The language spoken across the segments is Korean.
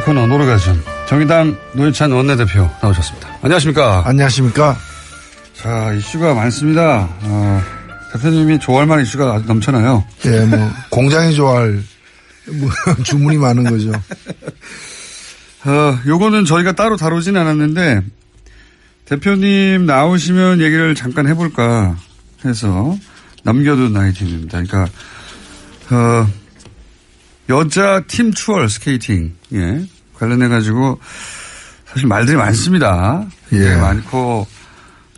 코너 노르가즘 정의당 노회찬 원내대표 나오셨습니다. 안녕하십니까? 안녕하십니까? 자, 이슈가 많습니다. 대표님이 좋아할 만한 이슈가 아주 넘쳐나요. 예, 공장이 좋아할 주문이 많은 거죠. 요거는 저희가 따로 다루진 않았는데 대표님 나오시면 얘기를 잠깐 해볼까 해서 남겨둔 아이템입니다. 그러니까 여자 팀 추월 스케이팅 관련해가지고 사실 말들이 많습니다. 예. 많고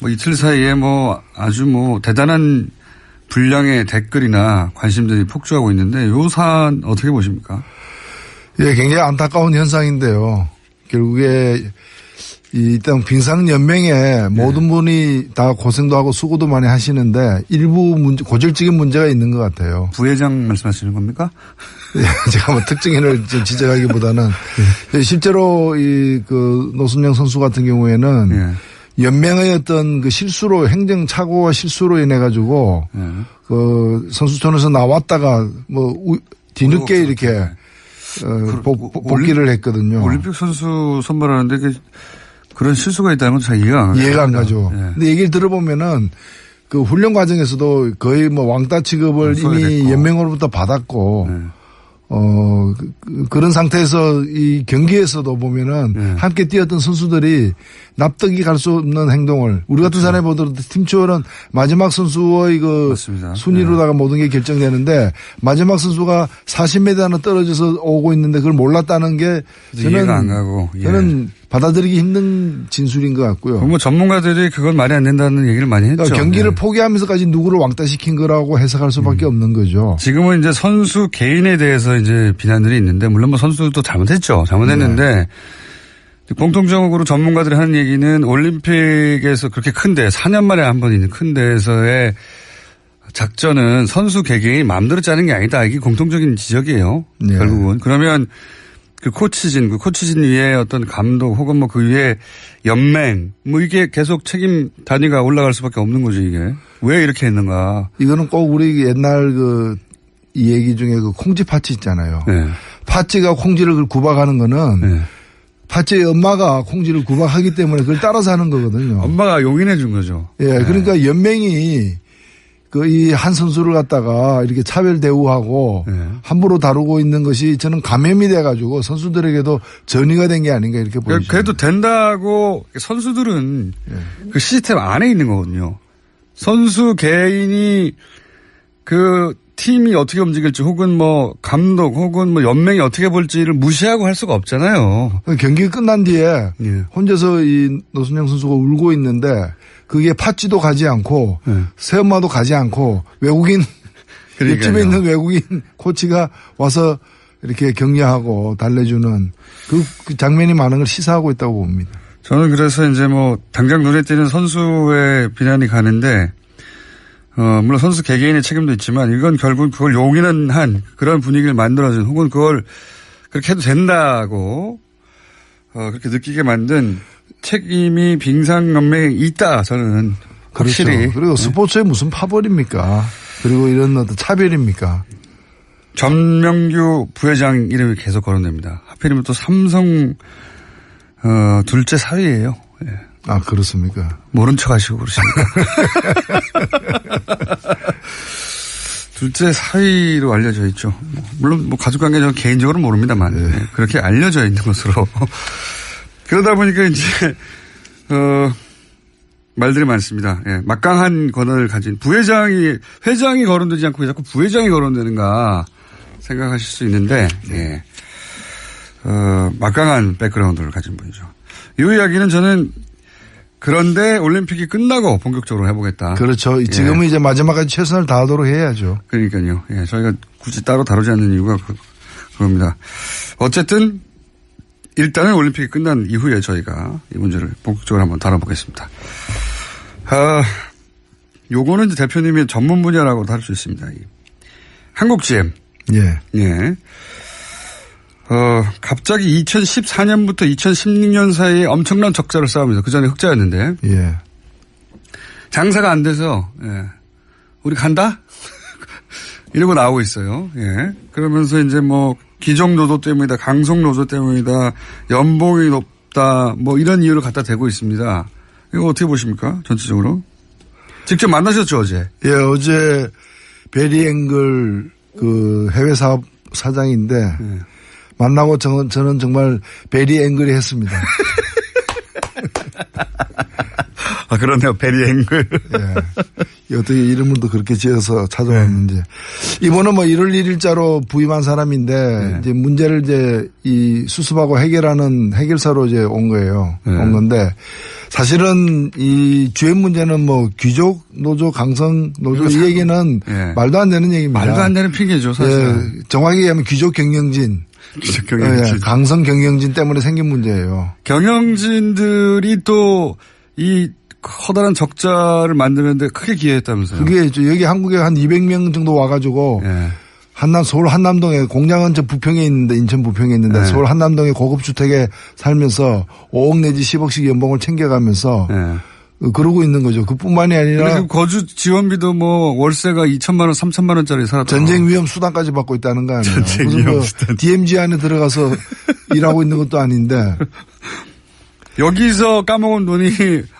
이틀 사이에 아주 대단한 분량의 댓글이나 관심들이 폭주하고 있는데 요 사안 어떻게 보십니까? 예, 굉장히 안타까운 현상인데요. 결국에 일단 빙상연맹에 모든 분이 다 고생도 하고 수고도 많이 하시는데 일부 고질적인 문제가 있는 것 같아요. 부회장 말씀하시는 겁니까? 예, 제가 특징을 지적하기보다는 실제로 노순영 선수 같은 경우에는 연맹의 어떤 복수로 행정착오와 실수로 인해 가지고 선수촌에서 나왔다가 뒤늦게 이렇게 복귀를 했거든요. 올림픽 선수 선발하는데 그런 실수가 있다는 건 잘 이해가 안 가죠. 예. 근데 얘기를 들어보면은 그 훈련 과정에서도 거의 왕따 취급을 이미 됐고. 연맹으로부터 받았고 그런 상태에서 이 경기에서도 보면은 함께 뛰었던 선수들이 납득이 갈 수 없는 행동을 우리 같은 사람이 보더라도 팀추월은 마지막 선수의 맞습니다. 순위로다가 모든 게 결정되는데 마지막 선수가 40m나 떨어져서 오고 있는데 그걸 몰랐다는 게 이해가 안 가고 저는 받아들이기 힘든 진술인 것 같고요. 전문가들이 그건 말이 안 된다는 얘기를 많이 했죠. 그러니까 경기를 포기하면서까지 누구를 왕따시킨 거라고 해석할 수밖에 없는 거죠. 지금은 이제 선수 개인에 대해서 이제 비난들이 있는데 물론 선수도 잘못했죠. 잘못했는데 공통적으로 전문가들이 하는 얘기는 올림픽에서 그렇게 큰데 4년 만에 한 번 있는 큰 데에서의 작전은 선수 개개인이 마음대로 짜는 게 아니다. 이게 공통적인 지적이에요. 결국은. 그러면 그 코치진 위에 어떤 감독 혹은 그 위에 연맹 이게 계속 책임 단위가 올라갈 수밖에 없는 거죠, 이게. 왜 이렇게 했는가. 이거는 꼭 우리 옛날 이 얘기 중에 콩쥐 파치 있잖아요. 파치가 콩쥐를 구박하는 거는 파치의 엄마가 콩쥐를 구박하기 때문에 그걸 따라서 하는 거거든요. 엄마가 용인해 준 거죠. 예, 그러니까 연맹이 이 한 선수를 갖다가 이렇게 차별 대우하고 함부로 다루고 있는 것이 저는 감염이 돼가지고 선수들에게도 전이가 된 게 아닌가 이렇게 보입니다. 그래도 된다고 선수들은 그 시스템 안에 있는 거거든요. 선수 개인이 그 팀이 어떻게 움직일지 혹은 감독 혹은 연맹이 어떻게 볼지를 무시하고 할 수가 없잖아요. 경기가 끝난 뒤에 혼자서 이 노순영 선수가 울고 있는데 그게 팥쥐도 가지 않고 새엄마도 가지 않고 외국인 옆집에 있는 외국인 코치가 와서 이렇게 격려하고 달래주는 그 장면이 많은 걸 시사하고 있다고 봅니다. 저는 그래서 이제 당장 눈에 띄는 선수의 비난이 가는데 물론 선수 개개인의 책임도 있지만 이건 결국 그걸 용인한 그런 분위기를 만들어준 혹은 그걸 그렇게 해도 된다고 그렇게 느끼게 만든 책임이 빙상연맹에 있다. 저는 확실히. 그렇죠. 그리고 스포츠에 무슨 파벌입니까? 그리고 이런 어떤 차별입니까? 전명규 부회장 이름이 계속 거론됩니다. 하필이면 또 삼성 둘째 사위예요. 예. 아, 그렇습니까? 모른 척 하시고 그러십니까? 둘째 사위로 알려져 있죠. 물론 가족관계 저는 개인적으로 모릅니다만 그렇게 알려져 있는 것으로. 그러다 보니까 이제 말들이 많습니다. 막강한 권한을 가진 회장이 거론되지 않고 왜 자꾸 부회장이 거론되는가 생각하실 수 있는데 막강한 백그라운드를 가진 분이죠. 이 이야기는 저는 그런데 올림픽이 끝나고 본격적으로 해보겠다. 그렇죠. 지금은 이제 마지막까지 최선을 다하도록 해야죠. 그러니까요. 저희가 굳이 따로 다루지 않는 이유가 그겁니다. 어쨌든 일단은 올림픽이 끝난 이후에 저희가 이 문제를 본격적으로 한번 다뤄보겠습니다. 요거는 이제 대표님의 전문 분야라고 다룰 수 있습니다. 한국 GM. 갑자기 2014년부터 2016년 사이에 엄청난 적자를 쌓으면서 그 전에 흑자였는데. 장사가 안 돼서, 우리 간다? 이러고 나오고 있어요. 그러면서 이제 기종 노조 때문이다, 강성 노조 때문이다, 연봉이 높다, 뭐 이런 이유를 갖다 대고 있습니다. 이거 어떻게 보십니까? 전체적으로. 직접 만나셨죠, 어제? 예, 어제 베리앵글 그 해외 사업 사장인데 만나고 저는 정말 베리앵글이 했습니다. 아, 그러네요. 베리앵글. 예. 어떻게 이름을 또 그렇게 지어서 찾아왔는지. 이번은 뭐 1월 1일자로 부임한 사람인데 이제 문제를 이제 이 수습하고 해결하는 해결사로 이제 온 거예요. 온 건데 사실은 이 주행 문제는 뭐 귀족 노조, 강성 노조 이 얘기는 말도 안 되는 얘기입니다. 말도 안 되는 핑계죠, 사실. 예. 정확히 얘기하면 귀족 경영진. 귀족 경영진. 예. 강성 경영진 때문에 생긴 문제예요. 경영진들이 또 이 커다란 적자를 만드는데 크게 기여했다면서요. 그게 여기 한국에 한 200명 정도 와가지고 서울 한남동에 공장은 저 부평에 있는데 인천 부평에 있는데 서울 한남동에 고급 주택에 살면서 5억 내지 10억씩 연봉을 챙겨가면서 그러고 있는 거죠. 그뿐만이 아니라 거주 지원비도 뭐 월세가 2천만 원, 3천만 원짜리 살았다. 전쟁 위험 수당까지 받고 있다는 거 아니에요. 전쟁 위험 수당. DMZ 안에 들어가서 일하고 있는 것도 아닌데. 여기서 까먹은 돈이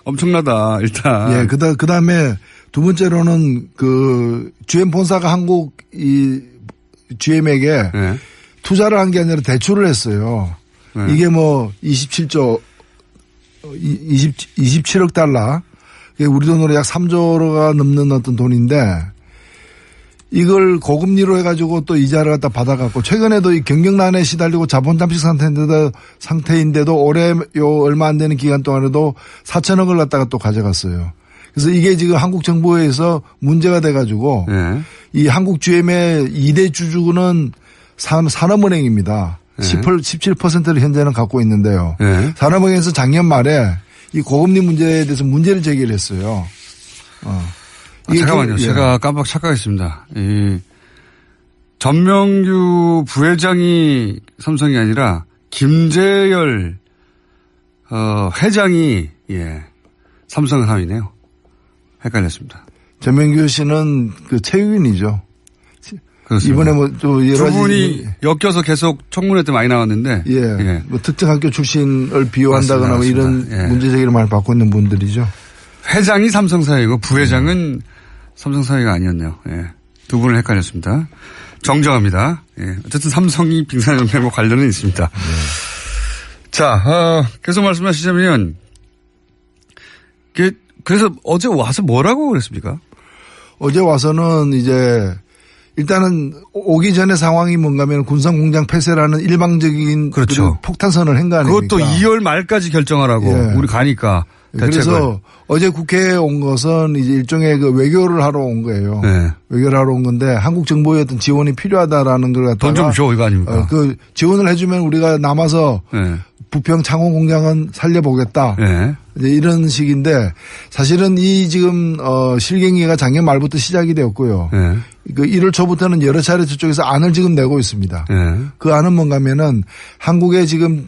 엄청나다, 일단. 예, 그 다음에 두 번째로는 그 GM 본사가 한국 이 GM에게 투자를 한 게 아니라 대출을 했어요. 이게 뭐 27억 달러. 우리 돈으로 약 3조가 넘는 어떤 돈인데 이걸 고금리로 해가지고 또 이자를 갖다 받아갖고 최근에도 이 경영난에 시달리고 자본 잠식 상태인데도 올해 얼마 안 되는 기간 동안에도 4천억을 갖다가 또 가져갔어요. 그래서 이게 지금 한국 정부에서 문제가 돼가지고 이 한국 GM의 2대 주주는 산업은행입니다. 17%를 현재는 갖고 있는데요. 산업은행에서 작년 말에 이 고금리 문제에 대해서 문제를 제기를 했어요. 잠깐만요. 제가 깜빡 착각했습니다. 이 전명규 부회장이 삼성이 아니라 김재열 회장이 삼성 사위네요. 헷갈렸습니다. 전명규 씨는 그 체육인이죠. 그렇습니다. 이번에 뭐 또 여러 두 분이 엮여서 계속 청문회 때 많이 나왔는데 뭐 특정 학교 출신을 비호한다거나 뭐 이런 문제 제기를 많이 받고 있는 분들이죠. 회장이 삼성 사위고 부회장은 삼성 사위가 아니었네요. 두 분을 헷갈렸습니다. 정정합니다. 어쨌든 삼성이 빙산연맹과 관련은 있습니다. 자, 계속 말씀하시자면 그래서 어제 와서 뭐라고 그랬습니까? 어제 와서는 이제 일단은 오기 전에 상황이 뭔가 하면 군산공장 폐쇄라는 일방적인 그렇죠. 폭탄선을 한 거 아닙니까? 그것도 2월 말까지 결정하라고 우리 가니까. 대책을. 그래서 어제 국회에 온 것은 이제 일종의 그 외교를 하러 온 거예요. 외교를 하러 온 건데 한국 정부의 어떤 지원이 필요하다라는 걸 갖다가 돈 좀 줘 이거 아닙니까? 그 지원을 해주면 우리가 남아서 부평 창원 공장은 살려보겠다. 이제 이런 식인데 사실은 이 지금 실갱이가 작년 말부터 시작이 되었고요. 그 1월 초부터는 여러 차례 저쪽에서 안을 지금 내고 있습니다. 그 안은 뭔가 하면은 한국에 지금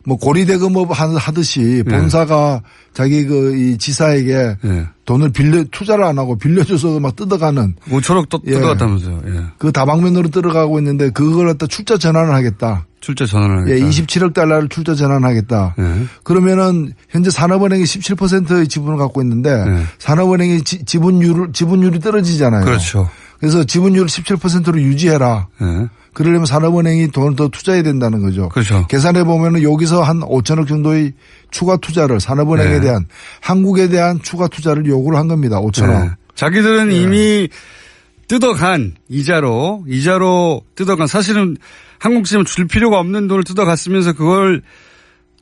뭐 고리대금업 하듯이 본사가 자기 이 지사에게 돈을 투자를 안 하고 빌려줘서 막 뜯어가는 5천억 뜯어갔다면서요. 그 다방면으로 들어가고 있는데 그걸 갖다 출자 전환을 하겠다. 출자 전환을 하겠다. 27억 달러를 출자 전환하겠다. 그러면은 현재 산업은행이 17%의 지분을 갖고 있는데 산업은행이 지분율이 떨어지잖아요. 그렇죠. 그래서 지분율을 17%로 유지해라. 그러려면 산업은행이 돈을 더 투자해야 된다는 거죠. 그렇죠. 계산해 보면은 여기서 한 5천억 정도의 추가 투자를 산업은행에 대한 한국에 대한 추가 투자를 요구를 한 겁니다. 5천억. 자기들은 이미 뜯어간 이자로 뜯어간 사실은 한국지면 줄 필요가 없는 돈을 뜯어갔으면서 그걸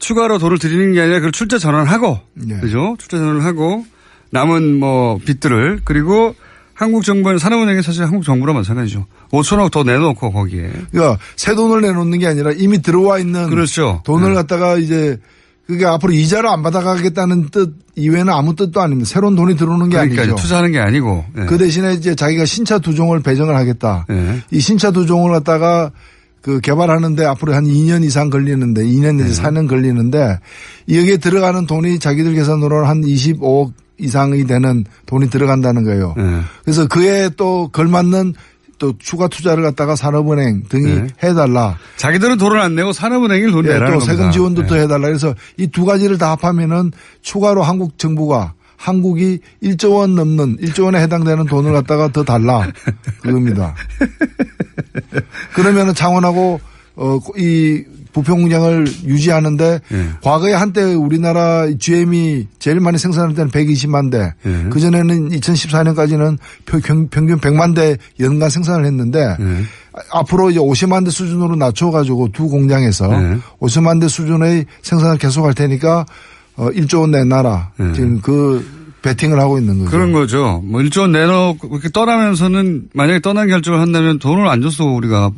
추가로 돈을 드리는 게 아니라 그걸 출자 전환하고 그죠? 출자 전환을 하고 남은 뭐 빚들을 그리고 한국 정부는 산업은행이 사실 한국 정부랑 마찬가지죠. 5천억 더 내놓고 거기에. 그러니까 새 돈을 내놓는 게 아니라 이미 들어와 있는 그렇죠. 돈을 갖다가 이제 그게 앞으로 이자를 안 받아가겠다는 뜻 이외에는 아무 뜻도 아닙니다. 새로운 돈이 들어오는 게 아니죠. 투자하는 게 아니고. 그 대신에 이제 자기가 신차 두 종을 배정을 하겠다. 이 신차 두 종을 갖다가 그 개발하는데 앞으로 한 2년 이상 걸리는데 2년 내지 4년 걸리는데 여기에 들어가는 돈이 자기들 계산으로 한 25억 이상이 되는 돈이 들어간다는 거예요. 그래서 그에 또 걸맞는 또 추가 투자를 갖다가 산업은행 등이 네. 해달라. 자기들은 돈을 안 내고 산업은행이 돈 내라는 또 겁니다. 세금 지원도 네. 또 해달라. 그래서 이 두 가지를 다 합하면은 추가로 한국 정부가 한국이 1조 원 넘는 1조 원에 해당되는 돈을 갖다가 더 달라. 그겁니다. 그러면은 창원하고 이 부평 공장을 유지하는데 과거에 한때 우리나라 GM이 제일 많이 생산할 때는 120만 대. 그전에는 2014년까지는 평균 100만 대 연간 생산을 했는데 앞으로 이제 50만 대 수준으로 낮춰가지고 두 공장에서 50만 대 수준의 생산을 계속할 테니까 1조 원 내놔라. 지금 그 배팅을 하고 있는 거죠. 그런 거죠. 뭐 1조 원 내놓고 이렇게 떠나면서는 만약에 떠난 결정을 한다면 돈을 안 줬어 우리가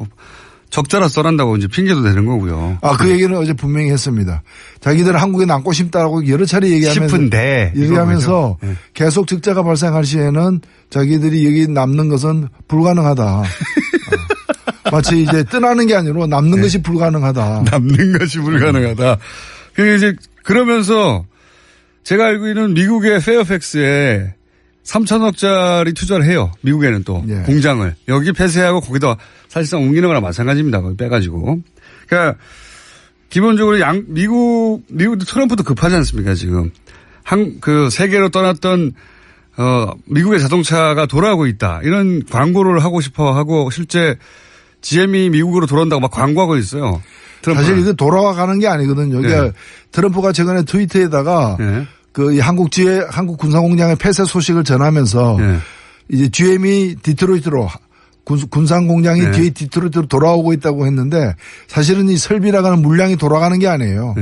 적자라 써란다고 이제 핑계도 되는 거고요. 그 얘기는 어제 분명히 했습니다. 자기들은 한국에 남고 싶다라고 여러 차례 얘기하면서 계속 적자가 발생할 시에는 자기들이 여기 남는 것은 불가능하다. 마치 이제 떠나는 게 아니라 남는 것이 불가능하다. 남는 것이 불가능하다. 그러면서 제가 알고 있는 미국의 페어팩스에 3천억짜리 투자를 해요. 미국에는 또 공장을. 여기 폐쇄하고 거기다 사실상 옮기는 거랑 마찬가지입니다. 거기 빼가지고. 그러니까 기본적으로 미국도 트럼프도 급하지 않습니까 지금. 세계로 떠났던 미국의 자동차가 돌아오고 있다. 이런 광고를 하고 싶어 하고 실제 GM이 미국으로 돌아온다고 막 광고하고 있어요. 트럼프는. 사실 이거 돌아가는 게 아니거든요. 그러니까 트럼프가 최근에 트위터에다가 한국 군사공장의 폐쇄 소식을 전하면서 이제 GM이 디트로이트로 군산공장이 뒤에 디트로이트로 돌아오고 있다고 했는데 사실은 이 설비라가는 물량이 돌아가는 게 아니에요.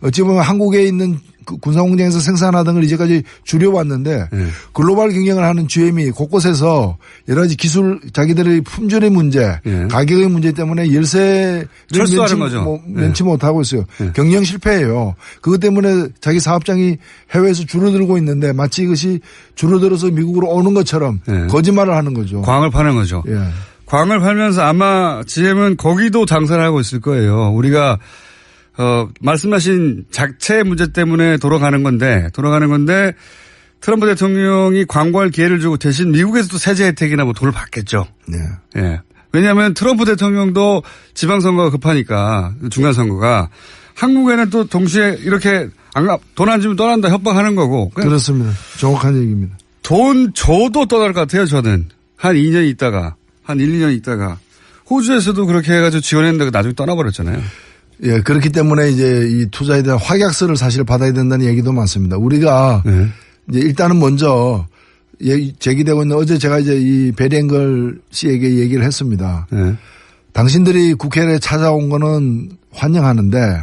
어찌 보면 한국에 있는 군사공장에서 생산하던 걸 이제까지 줄여왔는데 글로벌 경영을 하는 GM이 곳곳에서 여러 가지 기술 자기들의 품질의 문제 가격의 문제 때문에 열세를 면치 못하고 있어요. 경영 실패예요. 그것 때문에 자기 사업장이 해외에서 줄어들고 있는데 마치 이것이 줄어들어서 미국으로 오는 것처럼 거짓말을 하는 거죠. 광을 파는 거죠. 광을 팔면서 아마 GM은 거기도 장사를 하고 있을 거예요. 우리가 말씀하신 자체 문제 때문에 돌아가는 건데 트럼프 대통령이 광고할 기회를 주고 대신 미국에서도 세제 혜택이나 뭐 돈을 받겠죠. 왜냐하면 트럼프 대통령도 지방선거가 급하니까 중간선거가 한국에는 또 동시에 이렇게 돈 안 주면 떠난다 협박하는 거고. 그렇습니다. 정확한 얘기입니다. 돈 줘도 떠날 것 같아요 저는. 한 2년 있다가 한 1, 2년 있다가 호주에서도 그렇게 해가지고 지원했는데 나중에 떠나버렸잖아요. 그렇기 때문에 이제 이 투자에 대한 확약서를 사실 받아야 된다는 얘기도 많습니다. 우리가 이제 일단은 먼저 제기되고 있는 어제 제가 이제 이 베리앵걸 씨에게 얘기를 했습니다. 당신들이 국회에 찾아온 거는 환영하는데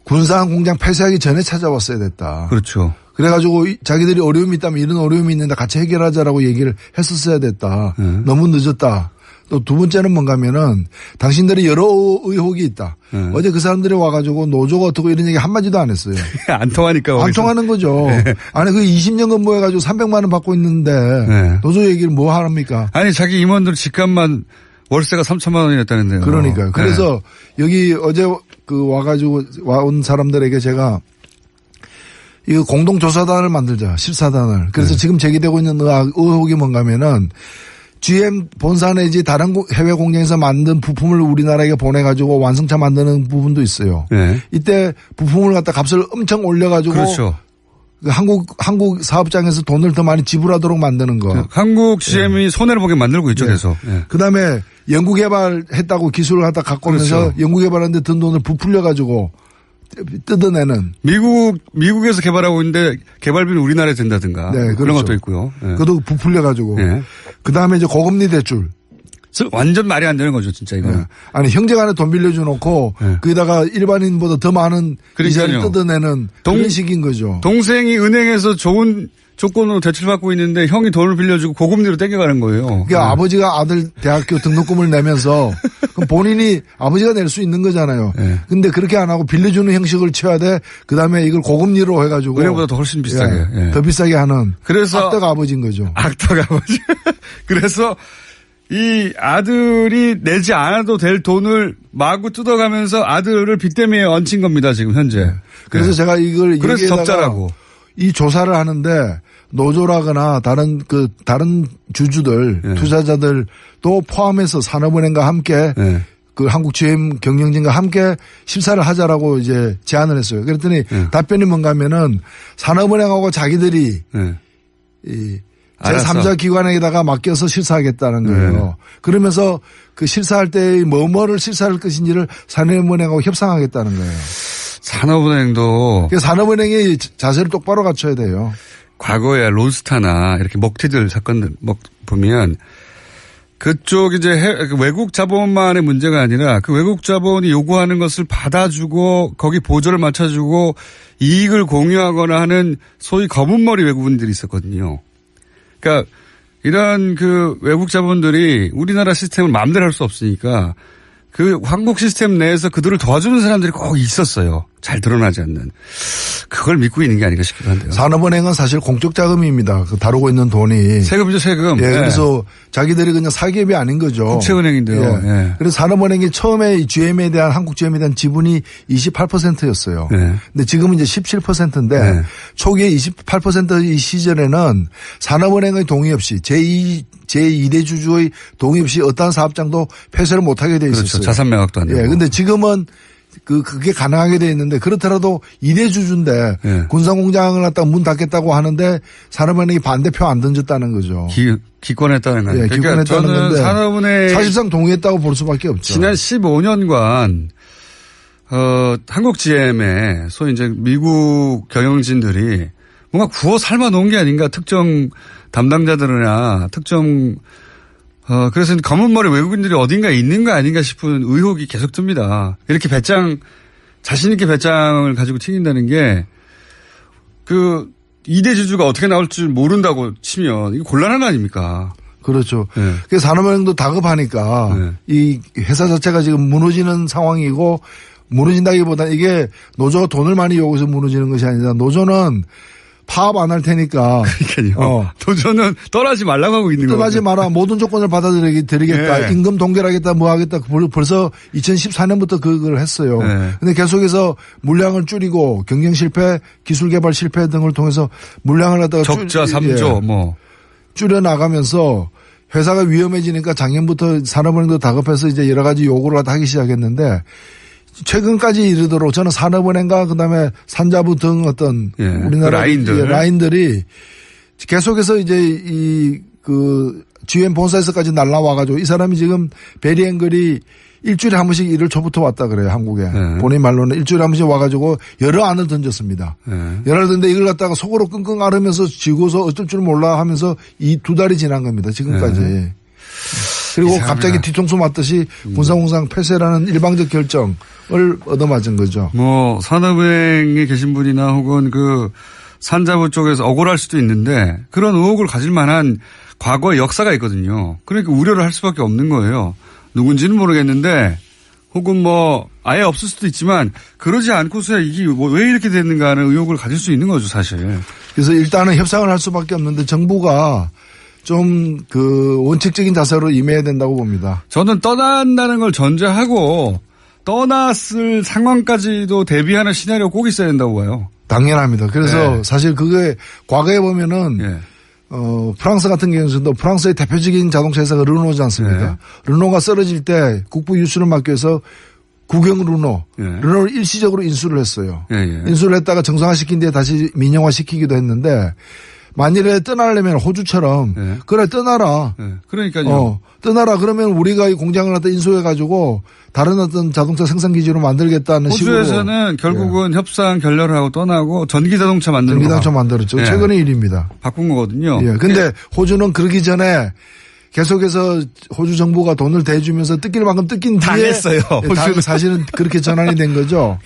군산 공장 폐쇄하기 전에 찾아왔어야 됐다. 그렇죠. 그래가지고 자기들이 어려움이 있다면 이런 어려움이 있는데 같이 해결하자라고 얘기를 했었어야 됐다. 너무 늦었다. 또 두 번째는 뭔가 하면은 당신들이 여러 의혹이 있다. 어제 그 사람들이 와가지고 노조가 어떻고 이런 얘기 한마디도 안 했어요. 안 통하니까. 안 통하는 거죠. 아니 그 20년 근무해가지고 300만 원 받고 있는데 노조 얘기를 뭐 하랍니까? 아니 자기 임원들 집값만 월세가 3천만 원이었다는데요. 그러니까요. 그래서 여기 어제 와가지고 와온 사람들에게 제가 이거 공동조사단을 만들자. 14단을. 그래서 지금 제기되고 있는 의혹이 뭔가 하면은 GM 본사 내지 다른 해외 공장에서 만든 부품을 우리나라에 보내가지고 완성차 만드는 부분도 있어요. 이때 부품을 갖다 값을 엄청 올려가지고. 그렇죠. 한국 사업장에서 돈을 더 많이 지불하도록 만드는 거. 한국 GM이 손해를 보게 만들고 있죠, 계속. 그 다음에 연구개발했다고 기술을 갖다 갖고 오면서 그렇죠. 연구개발하는데 든 돈을 부풀려가지고 뜯어내는. 미국에서 개발하고 있는데 개발비는 우리나라에 된다든가. 그렇죠. 그런 것도 있고요. 그것도 부풀려가지고. 그 다음에 이제 고금리 대출. 완전 말이 안 되는 거죠, 진짜 이거는. 아니, 형제간에 돈 빌려줘 놓고 거기다가 일반인보다 더 많은 이자를 뜯어내는 그런 식인 거죠. 동생이 은행에서 좋은 조건으로 대출받고 있는데 형이 돈을 빌려주고 고금리로 땡겨가는 거예요. 그러니까 아버지가 아들 대학교 등록금을 내면서 그럼 본인이 아버지가 낼 수 있는 거잖아요. 근데 그렇게 안 하고 빌려주는 형식을 취해야 돼. 그다음에 이걸 고금리로 해가지고 은행보다 더 훨씬 비싸게. 더 비싸게 하는. 그래서 악덕 아버지인 거죠. 악덕 아버지. 그래서 이 아들이 내지 않아도 될 돈을 마구 뜯어가면서 아들을 빚 때문에 얹힌 겁니다, 지금 현재. 그래서 제가 이걸 그래서 적자라고. 이 조사를 하는데 노조라거나 다른 주주들, 예. 투자자들도 포함해서 산업은행과 함께 예. 그 한국 GM 경영진과 함께 심사를 하자라고 이제 제안을 했어요. 그랬더니 답변이 뭔가 하면은 산업은행하고 자기들이 이 제3자 기관에다가 맡겨서 실사하겠다는 거예요. 그러면서 그 실사할 때 뭐를 실사할 것인지를 산업은행하고 협상하겠다는 거예요. 산업은행도. 산업은행이 자세를 똑바로 갖춰야 돼요. 과거에 론스타나 이렇게 먹튀들 사건들 보면 그쪽 이제 외국 자본만의 문제가 아니라 그 외국 자본이 요구하는 것을 받아주고 거기 보조를 맞춰주고 이익을 공유하거나 하는 소위 검은머리 외국인들이 있었거든요. 그러니까 이런 그 외국 자본들이 우리나라 시스템을 마음대로 할 수 없으니까 그 한국 시스템 내에서 그들을 도와주는 사람들이 꼭 있었어요. 잘 드러나지 않는. 그걸 믿고 있는 게 아닌가 싶기도 한데요. 산업은행은 사실 공적 자금입니다. 그 다루고 있는 돈이. 세금이죠, 세금. 예, 그래서 자기들이 그냥 사기업이 아닌 거죠. 국채은행인데요. 예. 예. 그래서 산업은행이 처음에 GM에 대한 한국 GM에 대한 지분이 28%였어요. 예. 근데 지금은 이제 17%인데 예. 초기에 28%이 시절에는 산업은행의 동의 없이 제2대 주주의 동의 없이 어떠한 사업장도 폐쇄를 못하게 돼 있었어요. 그렇죠. 자산 매각도 안 되고. 예. 근데 지금은 그게 가능하게 돼 있는데 그렇더라도 2대 주주인데 예. 군산공장을 갖다가 문 닫겠다고 하는데 산업은행이 반대표 안 던졌다는 거죠. 기권했다는 거예요. 예, 그러니까 기권했다는 건데 산업은행 사실상 동의했다고 볼 수밖에 없죠. 지난 15년간 한국 GM에 소위 이제 미국 경영진들이 뭔가 구워 삶아 놓은 게 아닌가 특정 담당자들이나 특정 그래서 검은머리 외국인들이 어딘가에 있는 거 아닌가 싶은 의혹이 계속 듭니다. 이렇게 자신있게 배짱을 가지고 튀긴다는 게, 2대 주주가 어떻게 나올 줄 모른다고 치면, 이거 곤란한 거 아닙니까? 그렇죠. 네. 그래서 산업은행도 다급하니까 네. 이 회사 자체가 지금 무너지는 상황이고 무너진다기보다 이게 노조가 돈을 많이 요구해서 무너지는 것이 아니라 노조는 파업 안 할 테니까. 그러니까요. 노조는 떠나지 말라고 하고 있는 거예요. 떠나지 마라. 모든 조건을 받아들이겠다. 네. 임금 동결하겠다. 뭐 하겠다. 벌써 2014년부터 그걸 했어요. 네. 근데 계속해서 물량을 줄이고 경영 실패, 기술 개발 실패 등을 통해서 물량을 갖다가 적자 3조 뭐. 줄여 나가면서 회사가 위험해지니까 작년부터 산업은행도 다급해서 이제 여러 가지 요구를 하기 시작했는데 최근까지 이르도록 저는 산업은행과 그다음에 산자부 등 어떤 우리나라 라인들이 계속해서 이제 GM 본사에서까지 날라와가지고 이 사람이 지금 베리앵글이 일주일에 한 번씩 일을 초부터 왔다 그래요, 한국에. 네. 본인 말로는 일주일에 한 번씩 와가지고 여러 안을 던졌습니다. 네. 여러 안을 던졌는데 이걸 갖다가 속으로 끙끙 앓으면서 지고서 어쩔 줄 몰라 하면서 이 2달이 지난 겁니다, 지금까지. 네. 그리고 이상하다. 갑자기 뒤통수 맞듯이 군산공장 폐쇄라는 일방적 결정을 얻어맞은 거죠. 뭐 산업은행에 계신 분이나 혹은 산자부 쪽에서 억울할 수도 있는데 그런 의혹을 가질 만한 과거의 역사가 있거든요. 그러니까 우려를 할 수밖에 없는 거예요. 누군지는 모르겠는데 혹은 뭐 아예 없을 수도 있지만 그러지 않고서야 이게 왜 이렇게 됐는가 하는 의혹을 가질 수 있는 거죠, 사실. 그래서 일단은 협상을 할 수밖에 없는데 정부가 좀 원칙적인 자세로 임해야 된다고 봅니다. 저는 떠난다는 걸 전제하고 떠났을 상황까지도 대비하는 시나리오 꼭 있어야 된다고 봐요. 당연합니다. 그래서 사실 그게 과거에 보면은 프랑스 같은 경우에도 프랑스의 대표적인 자동차 회사가 르노지 않습니까? 르노가 쓰러질 때 국부 유수를 막기 위해서 국영 르노를 일시적으로 인수를 했어요. 인수를 했다가 정상화시킨 뒤에 다시 민영화시키기도 했는데 만일에 떠나려면 호주처럼 그래 떠나라. 그러니까요. 떠나라 그러면 우리가 이 공장을 갖다 인수해가지고 다른 어떤 자동차 생산 기지로 만들겠다는 식으로. 호주에서는 결국은 협상 결렬을 하고 떠나고 전기 자동차 만들고. 전기 자동차 만들었죠. 최근의 일입니다. 바꾼 거거든요. 근데 호주는 그러기 전에 계속해서 호주 정부가 돈을 대주면서 뜯길 만큼 뜯긴 뒤에 당했어요. 호주는 사실은 그렇게 전환이 된 거죠.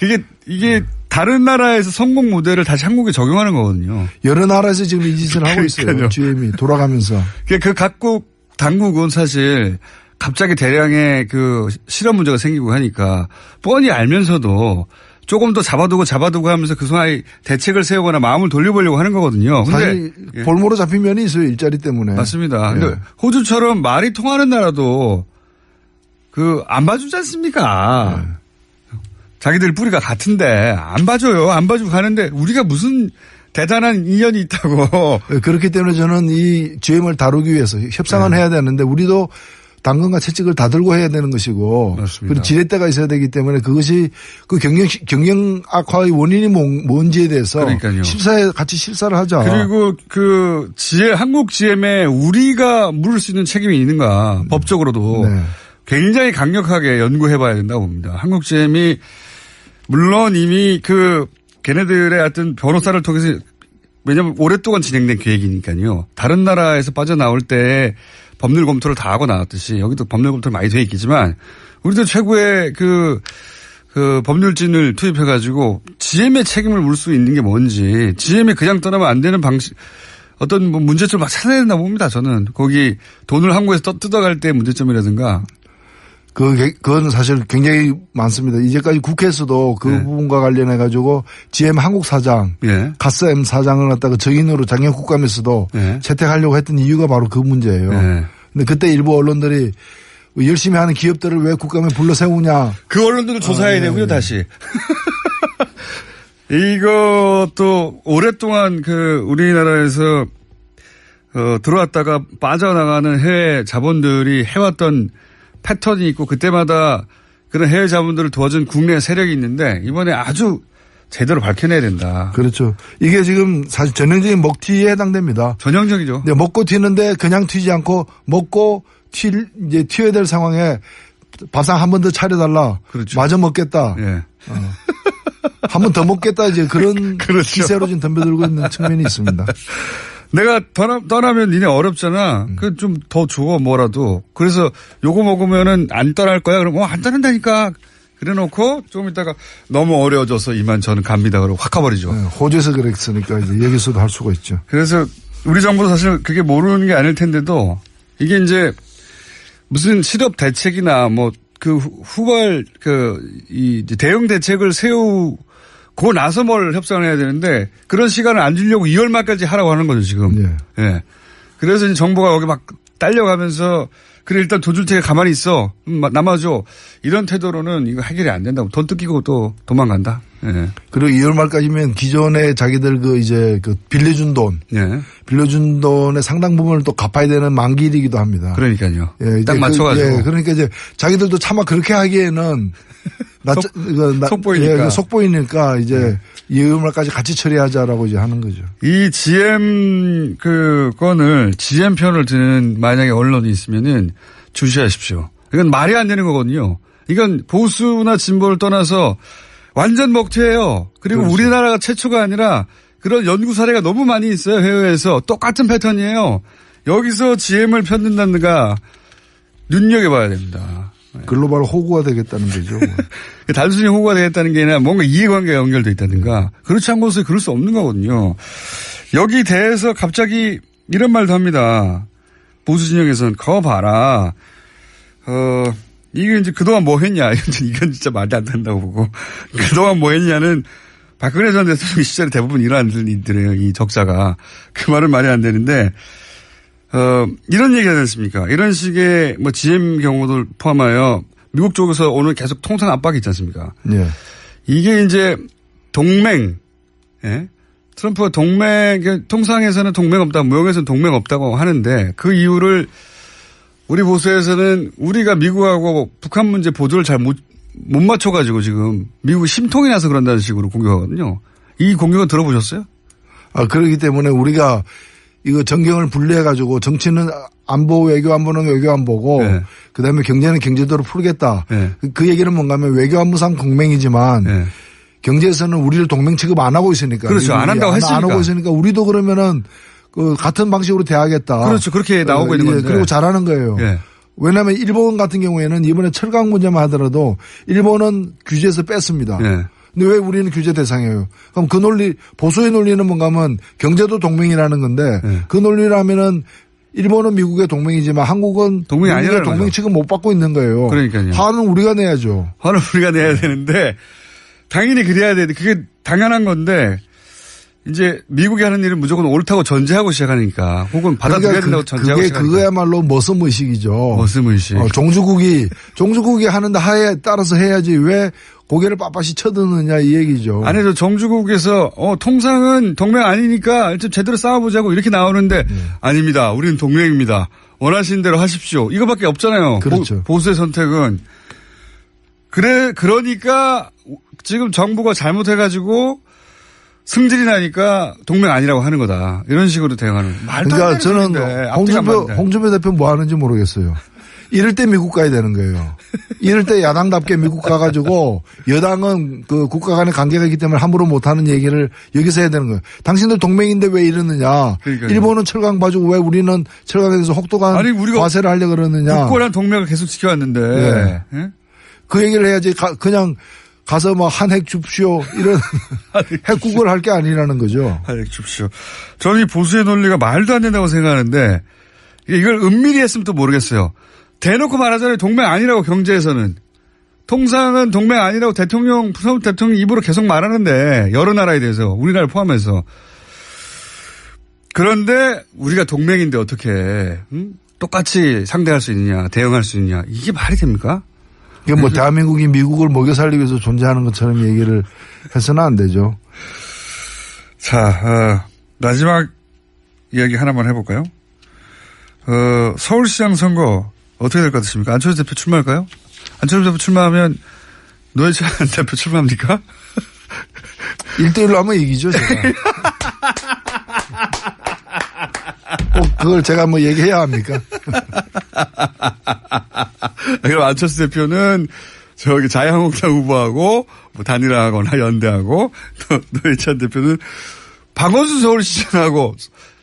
이게 다른 나라에서 성공 모델을 다시 한국에 적용하는 거거든요. 여러 나라에서 지금 이 짓을 하고 있어요. GM이 돌아가면서. 각국 당국은 사실 갑자기 대량의 실업 문제가 생기고 하니까 뻔히 알면서도 조금 더 잡아두고 하면서 그 사이 대책을 세우거나 마음을 돌려보려고 하는 거거든요. 근데 사실 볼모로 잡힌 면이 있어요. 일자리 때문에. 맞습니다. 근데 호주처럼 말이 통하는 나라도 안 봐주지 않습니까? 자기들 뿌리가 같은데 안 봐줘요. 안 봐주고 가는데 우리가 무슨 대단한 인연이 있다고. 그렇기 때문에 저는 이 GM을 다루기 위해서 협상은 해야 되는데 우리도 당근과 채찍을 다 들고 해야 되는 것이고. 맞습니다. 그리고 지렛대가 있어야 되기 때문에 그것이 그 경영 악화의 원인이 뭔지에 대해서. 그러니까요. 같이 실사를 하자. 그리고 그 한국 GM에 우리가 물을 수 있는 책임이 있는가. 법적으로도. 네. 굉장히 강력하게 연구해 봐야 된다고 봅니다. 한국 GM이 물론 이미 걔네들의 어떤 변호사를 통해서 왜냐하면 오랫동안 진행된 계획이니까요. 다른 나라에서 빠져나올 때 법률 검토를 다 하고 나왔듯이 여기도 법률 검토를 많이 돼 있겠지만 우리도 최고의 법률진을 투입해 가지고 GM의 책임을 물 수 있는 게 뭔지 GM이 그냥 떠나면 안 되는 방식 어떤 문제점을 막 찾아야 된다 봅니다. 저는 거기 돈을 한국에서 뜯어갈 때 문제점이라든가. 그건 사실 굉장히 많습니다. 이제까지 국회에서도 그 네. 부분과 관련해 가지고 GM 한국 사장, 네. 가스M 사장을 갖다가 증인으로 작년 국감에서도 네. 채택하려고 했던 이유가 바로 그 문제예요. 네. 근데 그때 일부 언론들이 열심히 하는 기업들을 왜 국감에 불러 세우냐. 그 언론들을 조사해야 되고요, 다시. 이것도 오랫동안 우리나라에서 들어왔다가 빠져나가는 해외 자본들이 해왔던 패턴이 있고 그때마다 그런 해외 자본들을 도와준 국내 세력이 있는데 이번에 아주 제대로 밝혀내야 된다. 그렇죠. 이게 지금 사실 전형적인 먹튀에 해당됩니다. 전형적이죠. 네, 먹고 튀는데 그냥 튀지 않고 먹고 이제 튀어야 될 상황에 밥상 한 번 더 차려달라. 그렇죠. 마저 먹겠다. 예. 한 번 더 먹겠다. 이제 그런 그렇죠. 기세로 지금 덤벼들고 있는 측면이 있습니다. 내가 떠나면 니네 어렵잖아. 그 좀 더 줘 뭐라도. 그래서 요거 먹으면은 안 떠날 거야. 그럼 안 떠난다니까. 그래 놓고 좀 이따가 너무 어려워져서 이만 저는 갑니다. 그러고 확 가버리죠. 네, 호주에서 그랬으니까 이제 여기서도 할 수가 있죠. 그래서 우리 정부도 사실 그게 모르는 게 아닐 텐데도 이게 이제 무슨 실업 대책이나 후발 이 대응 대책을 세우고 나서 뭘 협상을 해야 되는데 그런 시간을 안 주려고 2월 말까지 하라고 하는 거죠 지금. 네. 예. 그래서 이제 정부가 여기 막 딸려가면서 그래 일단 돈 줄 테니까 가만히 있어. 남아줘. 이런 태도로는 이거 해결이 안 된다고. 돈 뜯기고 또 도망간다. 예. 그리고 2월 말까지면 기존에 자기들 빌려준 돈. 예. 빌려준 돈의 상당 부분을 또 갚아야 되는 만기이기도 합니다. 그러니까요. 예, 딱 맞춰가지고. 그러니까 이제 자기들도 차마 그렇게 하기에는 속보이니까. 속보이니까 이제 2월 말까지 같이 처리하자라고 이제 하는 거죠. 이 GM 건을 GM 편을 드는 만약에 언론이 있으면은 주시하십시오. 이건 말이 안 되는 거거든요. 이건 보수나 진보를 떠나서 완전 먹튀예요. 그리고 그렇죠. 우리나라가 최초가 아니라 그런 연구 사례가 너무 많이 있어요. 해외에서 똑같은 패턴이에요. 여기서 GM을 편든다든가 눈여겨봐야 됩니다. 글로벌 호구가 되겠다는 거죠. 단순히 호구가 되겠다는 게 아니라 뭔가 이해관계가 연결돼 있다든가 그렇지 않은 곳에 그럴 수 없는 거거든요. 여기 대해서 갑자기 이런 말도 합니다. 보수 진영에서는 거 봐라. 이게 이제 그동안 뭐 했냐. 이건 진짜 말이 안 된다고 보고. 그동안 뭐 했냐는 박근혜 전 대통령 시절에 대부분 이러한 일들이에요. 이 적자가. 그 말은 말이 안 되는데 이런 얘기 하지 않습니까? 이런 식의 GM 경우도 포함하여 미국 쪽에서 오늘 계속 통상 압박이 있지 않습니까? 네. 이게 이제 동맹, 예? 트럼프가 통상에서는 동맹 없다, 무역에서는 동맹 없다고 하는데 그 이유를 우리 보수에서는 우리가 미국하고 북한 문제 보조를 잘 못 맞춰가지고 지금 미국이 심통이 나서 그런다는 식으로 공격하거든요. 이 공격은 들어보셨어요? 그렇기 때문에 우리가 이거 정경을 분리해가지고 정치는 안보, 외교 안보는 외교 안보고 네. 그다음에 경제는 경제대로 풀겠다. 네. 그 얘기는 뭔가 하면 외교 안보상 동맹이지만 네. 경제에서는 우리를 동맹 취급 안 하고 있으니까. 그렇죠. 안 한다고 했으니까. 안 하고 있으니까 우리도 그러면은 같은 방식으로 대하겠다. 그렇죠. 그렇게 나오고 있는 건데. 그리고 잘하는 거예요. 네. 왜냐하면 일본 같은 경우에는 이번에 철강 문제만 하더라도 일본은 규제에서 뺐습니다. 네. 근데 왜 우리는 규제 대상이에요? 그럼 그 논리, 보수의 논리는 뭔가 하면 경제도 동맹이라는 건데 네. 그 논리라면은 일본은 미국의 동맹이지만 한국은 미국의 동맹 취급 못 받고 있는 거예요. 그러니까요. 화는 우리가 내야죠. 화는 우리가 내야 되는데 당연히 그래야 되는데 그게 당연한 건데 이제 미국이 하는 일은 무조건 옳다고 전제하고 시작하니까 혹은 받아들여야 된다고 전제하고 시작하니까. 그거야말로 머슴의식이죠. 머슴의식. 종주국이 하는데 하에 따라서 해야지 왜 고개를 빳빳이 쳐드느냐 이 얘기죠. 아니, 저 정주국에서 통상은 동맹 아니니까 좀 제대로 싸워보자고 이렇게 나오는데 아닙니다. 우리는 동맹입니다. 원하시는 대로 하십시오. 이거밖에 없잖아요. 그렇죠. 보수의 선택은. 그러니까 지금 정부가 잘못해가지고 승질이 나니까 동맹 아니라고 하는 거다. 이런 식으로 대응하는. 말도 그러니까 안 되는 저는 홍준표 대표 뭐 하는지 모르겠어요. 이럴 때 미국 가야 되는 거예요. 이럴 때 야당답게 미국 가가지고 여당은 그 국가 간의 관계가 있기 때문에 함부로 못하는 얘기를 여기서 해야 되는 거예요. 당신들 동맹인데 왜 이러느냐. 그러니까요. 일본은 철강 봐주고 왜 우리는 철강에서 혹독한 과세를 하려고 그러느냐. 국고란 동맹을 계속 지켜왔는데. 네. 네? 그 얘기를 해야지 그냥 가서 뭐 한핵 줍시오 이런 핵국을 할 게 아니라는 거죠. 한핵 줍시오. 저는 이 보수의 논리가 말도 안 된다고 생각하는데 이걸 은밀히 했으면 또 모르겠어요. 대놓고 말하잖아요. 동맹 아니라고 경제에서는. 통상은 동맹 아니라고 대통령 입으로 계속 말하는데 여러 나라에 대해서 우리나라를 포함해서. 그런데 우리가 동맹인데 어떻게 똑같이 상대할 수 있느냐 대응할 수 있느냐 이게 말이 됩니까? 이게 뭐 대한민국이 미국을 먹여 살리기 위해서 존재하는 것처럼 얘기를 해서는 안 되죠. 자, 마지막 이야기 하나만 해볼까요? 서울시장 선거 어떻게 될 것 같으십니까? 안철수 대표 출마할까요? 안철수 대표 출마하면 노회찬 대표 출마합니까? 1대1로 하면 이기죠, 제가. 꼭 그걸 제가 뭐 얘기해야 합니까? 그럼 안철수 대표는 저기 자유한국당 후보하고 뭐 단일화하거나 연대하고 또 노회찬 대표는 박원순 서울시장하고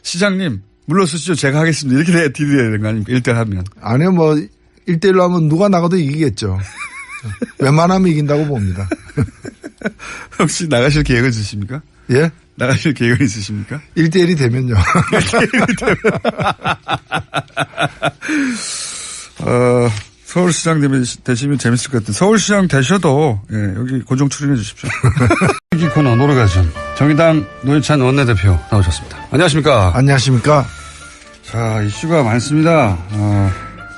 시장님 물러서시죠. 제가 하겠습니다. 이렇게 딜이 되는 거 아닙니까? 1대1 하면. 아니요. 뭐 1대1로 하면 누가 나가도 이기겠죠. 웬만하면 이긴다고 봅니다. 혹시 나가실 계획은 있으십니까? 예? 나가실 계획은 있으십니까? 1대1이 되면요. 1대1이 되면. 서울시장 되시면 재밌을 것 같아요. 서울시장 되셔도 여기 고정 출연해 주십시오. 이 코너 노래가전 정의당 노회찬 원내대표 나오셨습니다. 안녕하십니까? 안녕하십니까? 자, 이슈가 많습니다.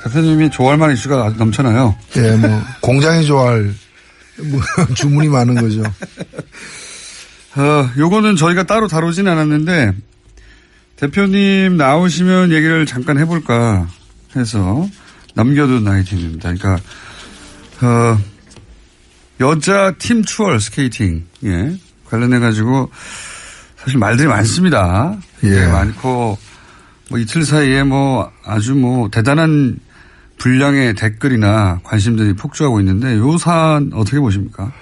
대표님이 좋아할 만한 이슈가 아주 넘쳐나요. 예, 뭐 공장이 좋아할 뭐 주문이 많은 거죠. 요거는 저희가 따로 다루진 않았는데 대표님 나오시면 얘기를 잠깐 해볼까 해서 남겨둔 아이템입니다. 그러니까 여자 팀 추월 스케이팅 관련해가지고 사실 말들이 많습니다. 예. 많고 뭐 이틀 사이에 뭐 아주 뭐 대단한 분량의 댓글이나 관심들이 폭주하고 있는데 요 사안 어떻게 보십니까?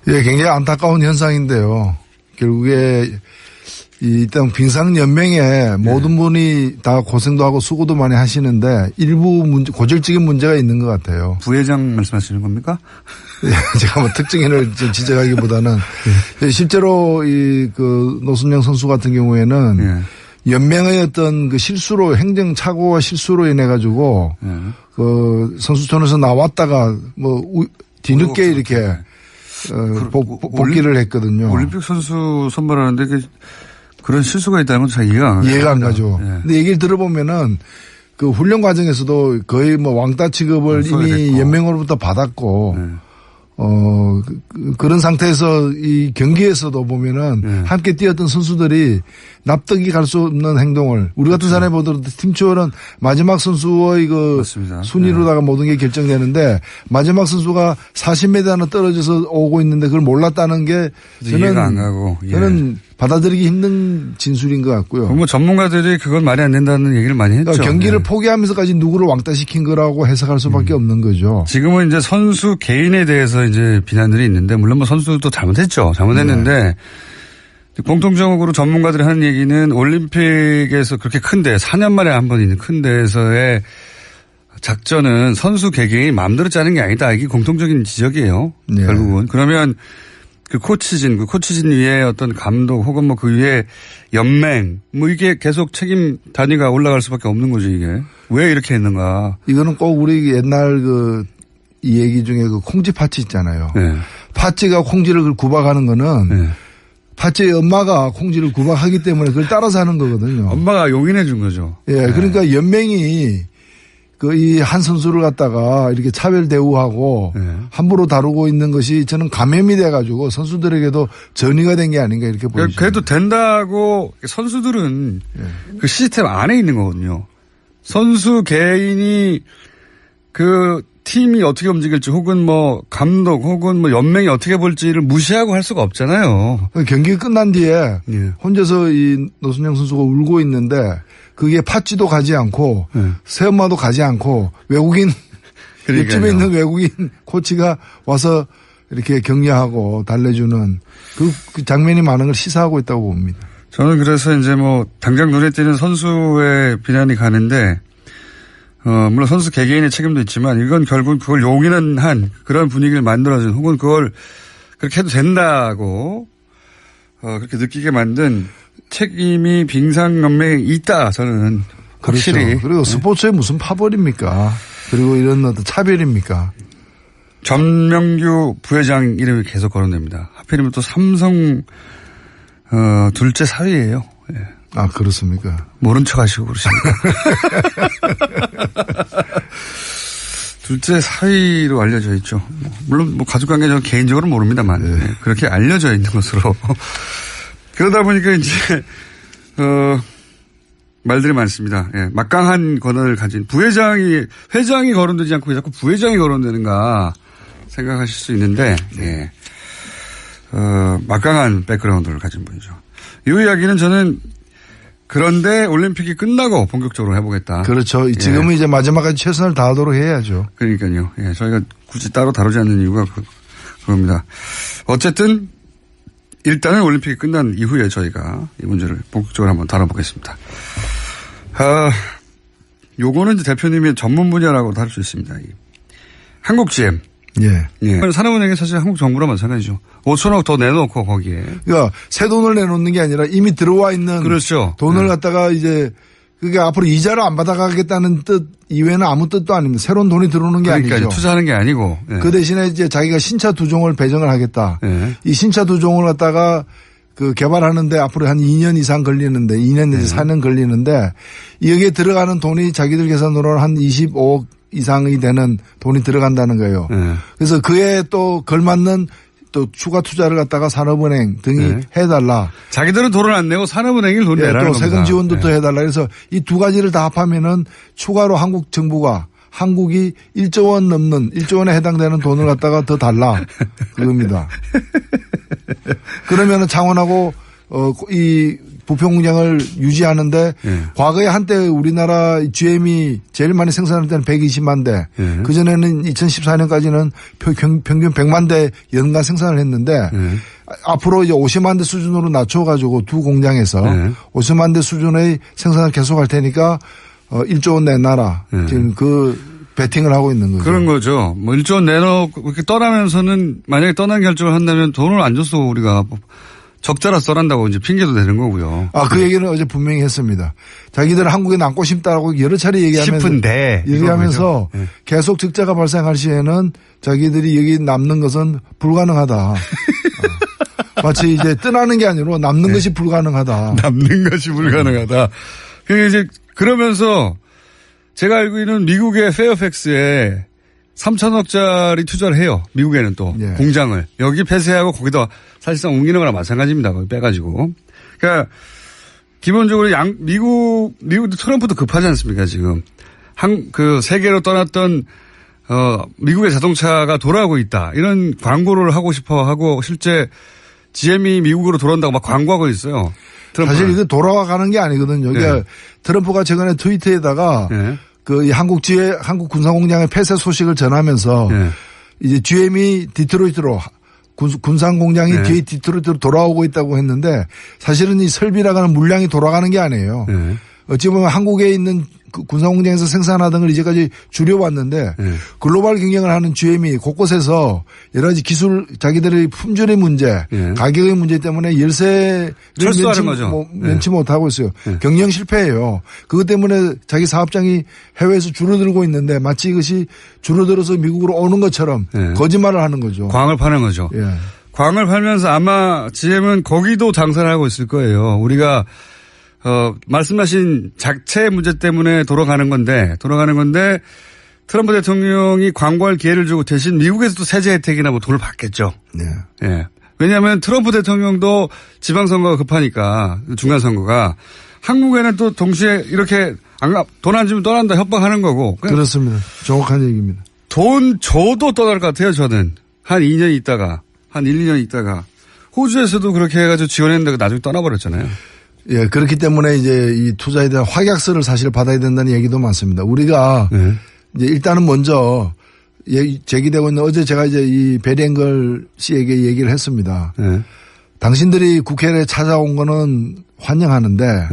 예, 굉장히 안타까운 현상인데요. 결국에 일단 빙상연맹에 모든 분이 다 고생도 하고 수고도 많이 하시는데 일부 고질적인 문제가 있는 것 같아요. 부회장 말씀하시는 겁니까? 제가 뭐 특징을 지적하기보다는 실제로 그 노순영 선수 같은 경우에는 연맹의 어떤 그 실수로 행정착오와 실수로 인해 가지고 그 선수촌에서 나왔다가 뭐 뒤늦게 이렇게 복귀를 했거든요. 올림픽 선수 선발하는데 그런 실수가 있다는 건 잘 이해가 안 가죠. 근데 얘기를 들어보면은 그 훈련 과정에서도 거의 뭐 왕따 취급을 이미 됐고. 연맹으로부터 받았고 그런 상태에서 이 경기에서도 보면은 함께 뛰었던 선수들이 납득이 갈 수 없는 행동을 우리 같은 사람이 보더라도 팀추월은 마지막 선수의 그 맞습니다. 순위로다가 모든 게 결정되는데 마지막 선수가 40m나 떨어져서 오고 있는데 그걸 몰랐다는 게 이해가 안 가고 저는 받아들이기 힘든 진술인 것 같고요. 뭐 전문가들이 그건 말이 안 된다는 얘기를 많이 했죠. 그러니까 경기를 포기하면서까지 누구를 왕따시킨 거라고 해석할 수밖에 없는 거죠. 지금은 이제 선수 개인에 대해서 이제 비난들이 있는데 물론 뭐 선수도 잘못했죠. 잘못했는데 공통적으로 전문가들이 하는 얘기는 올림픽에서 그렇게 큰데 4년 만에 한 번 있는 큰 데에서의 작전은 선수 개개인이 마음대로 짜는 게 아니다. 이게 공통적인 지적이에요. 결국은. 그러면 그 코치진 위에 어떤 감독 혹은 뭐 그 위에 연맹 뭐 이게 계속 책임 단위가 올라갈 수밖에 없는 거죠 이게. 왜 이렇게 했는가. 이거는 꼭 우리 옛날 이 얘기 중에 그 콩쥐 파치 있잖아요. 파치가 콩쥐를 구박하는 거는 파치의 엄마가 콩쥐를 구박하기 때문에 그걸 따라서 하는 거거든요. 엄마가 용인해 준 거죠. 예, 그러니까 연맹이 이 한 선수를 갖다가 이렇게 차별 대우하고 함부로 다루고 있는 것이 저는 감염이 돼가지고 선수들에게도 전이가 된 게 아닌가 이렇게 보입니다. 그래도 된다고 선수들은 그 시스템 안에 있는 거거든요. 선수 개인이 그 팀이 어떻게 움직일지 혹은 뭐 감독 혹은 뭐 연맹이 어떻게 볼지를 무시하고 할 수가 없잖아요. 경기 끝난 뒤에 혼자서 이 노순영 선수가 울고 있는데 그게 팥쥐도 가지 않고 새엄마도 가지 않고 외국인 옆집에 있는 외국인 코치가 와서 이렇게 격려하고 달래주는 그 장면이 많은 걸 시사하고 있다고 봅니다. 저는 그래서 이제 뭐 당장 눈에 띄는 선수의 비난이 가는데 물론 선수 개개인의 책임도 있지만 이건 결국 그걸 용인은 한 그런 분위기를 만들어준 혹은 그걸 그렇게 해도 된다고 그렇게 느끼게 만든 책임이 빙상연맹에 있다. 저는 확실히. 그렇죠. 그리고 스포츠에 무슨 파벌입니까? 그리고 이런 어떤 차별입니까? 전명규 부회장 이름이 계속 거론됩니다. 하필이면 또 삼성 둘째 사위예요. 예. 아 그렇습니까? 모른 척 하시고 그러십니까? 둘째 사위로 알려져 있죠. 물론 뭐 가족관계 저는 개인적으로 모릅니다만 네. 그렇게 알려져 있는 것으로. 그러다 보니까 이제 말들이 많습니다. 예, 막강한 권한을 가진 회장이 거론되지 않고 왜 자꾸 부회장이 거론되는가 생각하실 수 있는데 예. 막강한 백그라운드를 가진 분이죠. 이 이야기는 저는 그런데 올림픽이 끝나고 본격적으로 해보겠다. 그렇죠. 지금은 이제 마지막까지 최선을 다하도록 해야죠. 그러니까요. 예, 저희가 굳이 따로 다루지 않는 이유가 그겁니다. 어쨌든 일단은 올림픽이 끝난 이후에 저희가 이 문제를 본격적으로 한번 다뤄보겠습니다. 요거는 이제 대표님의 전문 분야라고 다룰 수 있습니다. 한국 GM. 예. 산업은행이 사실 한국 정부랑 마찬가지죠. 5천억 더 내놓고 거기에. 그러니까 새 돈을 내놓는 게 아니라 이미 들어와 있는 그렇죠. 돈을 갖다가 이제 그게 앞으로 이자를 안 받아가겠다는 뜻 이외에는 아무 뜻도 아닙니다. 새로운 돈이 들어오는 게 그러니까 아니죠. 투자하는 게 아니고. 예. 그 대신에 이제 자기가 신차 두 종을 배정을 하겠다. 예. 이 신차 두 종을 갖다가 그 개발하는데 앞으로 한 2년 이상 걸리는데 2년 내지 4년 걸리는데 여기에 들어가는 돈이 자기들 계산으로 한 25억 이상이 되는 돈이 들어간다는 거예요. 그래서 그에 또 걸맞는 또 추가 투자를 갖다가 산업은행 등이 해달라. 자기들은 돈을 안 내고 산업은행이 돈 내라는 또 세금 지원도 또 해달라. 그래서 이 두 가지를 다 합하면은 추가로 한국 정부가 한국이 1조 원 넘는 1조 원에 해당되는 돈을 갖다가 더 달라. 그겁니다. 그러면은 창원하고 이 부평공장을 유지하는데 과거에 한때 우리나라 GM이 제일 많이 생산할 때는 120만 대. 그전에는 2014년까지는 평균 100만 대 연간 생산을 했는데 앞으로 이제 50만 대 수준으로 낮춰가지고 두 공장에서 50만 대 수준의 생산을 계속할 테니까 1조 원 내놔라. 지금 그 배팅을 하고 있는 거죠. 그런 거죠. 뭐 1조 원 내놓고 이렇게 떠나면서는 만약에 떠난 결정을 한다면 돈을 안 줬어 우리가 적자라 써란다고 이제 핑계도 되는 거고요. 그 얘기는 어제 분명히 했습니다. 자기들은 한국에 남고 싶다라고 여러 차례 얘기하면서 계속 적자가 발생할 시에는 자기들이 여기 남는 것은 불가능하다. 마치 이제 떠나는 게 아니라 남는 것이 불가능하다. 남는 것이 불가능하다. 그러니까 이제 그러면서 제가 알고 있는 미국의 페어팩스에 3천억짜리 투자를 해요. 미국에는 또 공장을 여기 폐쇄하고 거기다 사실상 옮기는 거랑 마찬가지입니다. 거기 빼가지고. 그러니까 기본적으로 미국도 트럼프도 급하지 않습니까 지금. 그 세계로 떠났던 미국의 자동차가 돌아오고 있다. 이런 광고를 하고 싶어 하고 실제 GM이 미국으로 돌아온다고 막 광고하고 있어요. 트럼프는. 사실 이거 돌아가는 게 아니거든요. 그러니까 트럼프가 최근에 트위터에다가 그 한국 군사공장의 폐쇄 소식을 전하면서 이제 GM이 디트로이트로 군산공장이 뒤에 디트로이트로 돌아오고 있다고 했는데 사실은 이 설비라고 하는 물량이 돌아가는 게 아니에요. 어찌 보면 한국에 있는 군사공장에서 생산하던 걸 이제까지 줄여왔는데 글로벌 경영을 하는 GM이 곳곳에서 여러 가지 기술 자기들의 품질의 문제 가격의 문제 때문에 열세를 면치 못하고 있어요. 경영 실패예요. 그것 때문에 자기 사업장이 해외에서 줄어들고 있는데 마치 이것이 줄어들어서 미국으로 오는 것처럼 거짓말을 하는 거죠. 광을 파는 거죠. 광을 팔면서 아마 GM은 거기도 장사를 하고 있을 거예요. 우리가 말씀하신 자체 문제 때문에 돌아가는 건데 트럼프 대통령이 광고할 기회를 주고 대신 미국에서도 세제 혜택이나 뭐 돈을 받겠죠. 네. 예. 왜냐하면 트럼프 대통령도 지방선거가 급하니까 중간선거가 한국에는 또 동시에 이렇게 돈 안 주면 떠난다 협박하는 거고. 그렇습니다. 정확한 얘기입니다. 돈 줘도 떠날 것 같아요, 저는. 한 2년 있다가, 한 1, 2년 있다가. 호주에서도 그렇게 해가지고 지원했는데 나중에 떠나버렸잖아요. 예, 그렇기 때문에 이제 이 투자에 대한 확약서를 사실 받아야 된다는 얘기도 많습니다. 우리가 이제 일단은 먼저 제기되고 있는 어제 제가 이제 이 베리 앵글 씨에게 얘기를 했습니다. 당신들이 국회에 찾아온 거는 환영하는데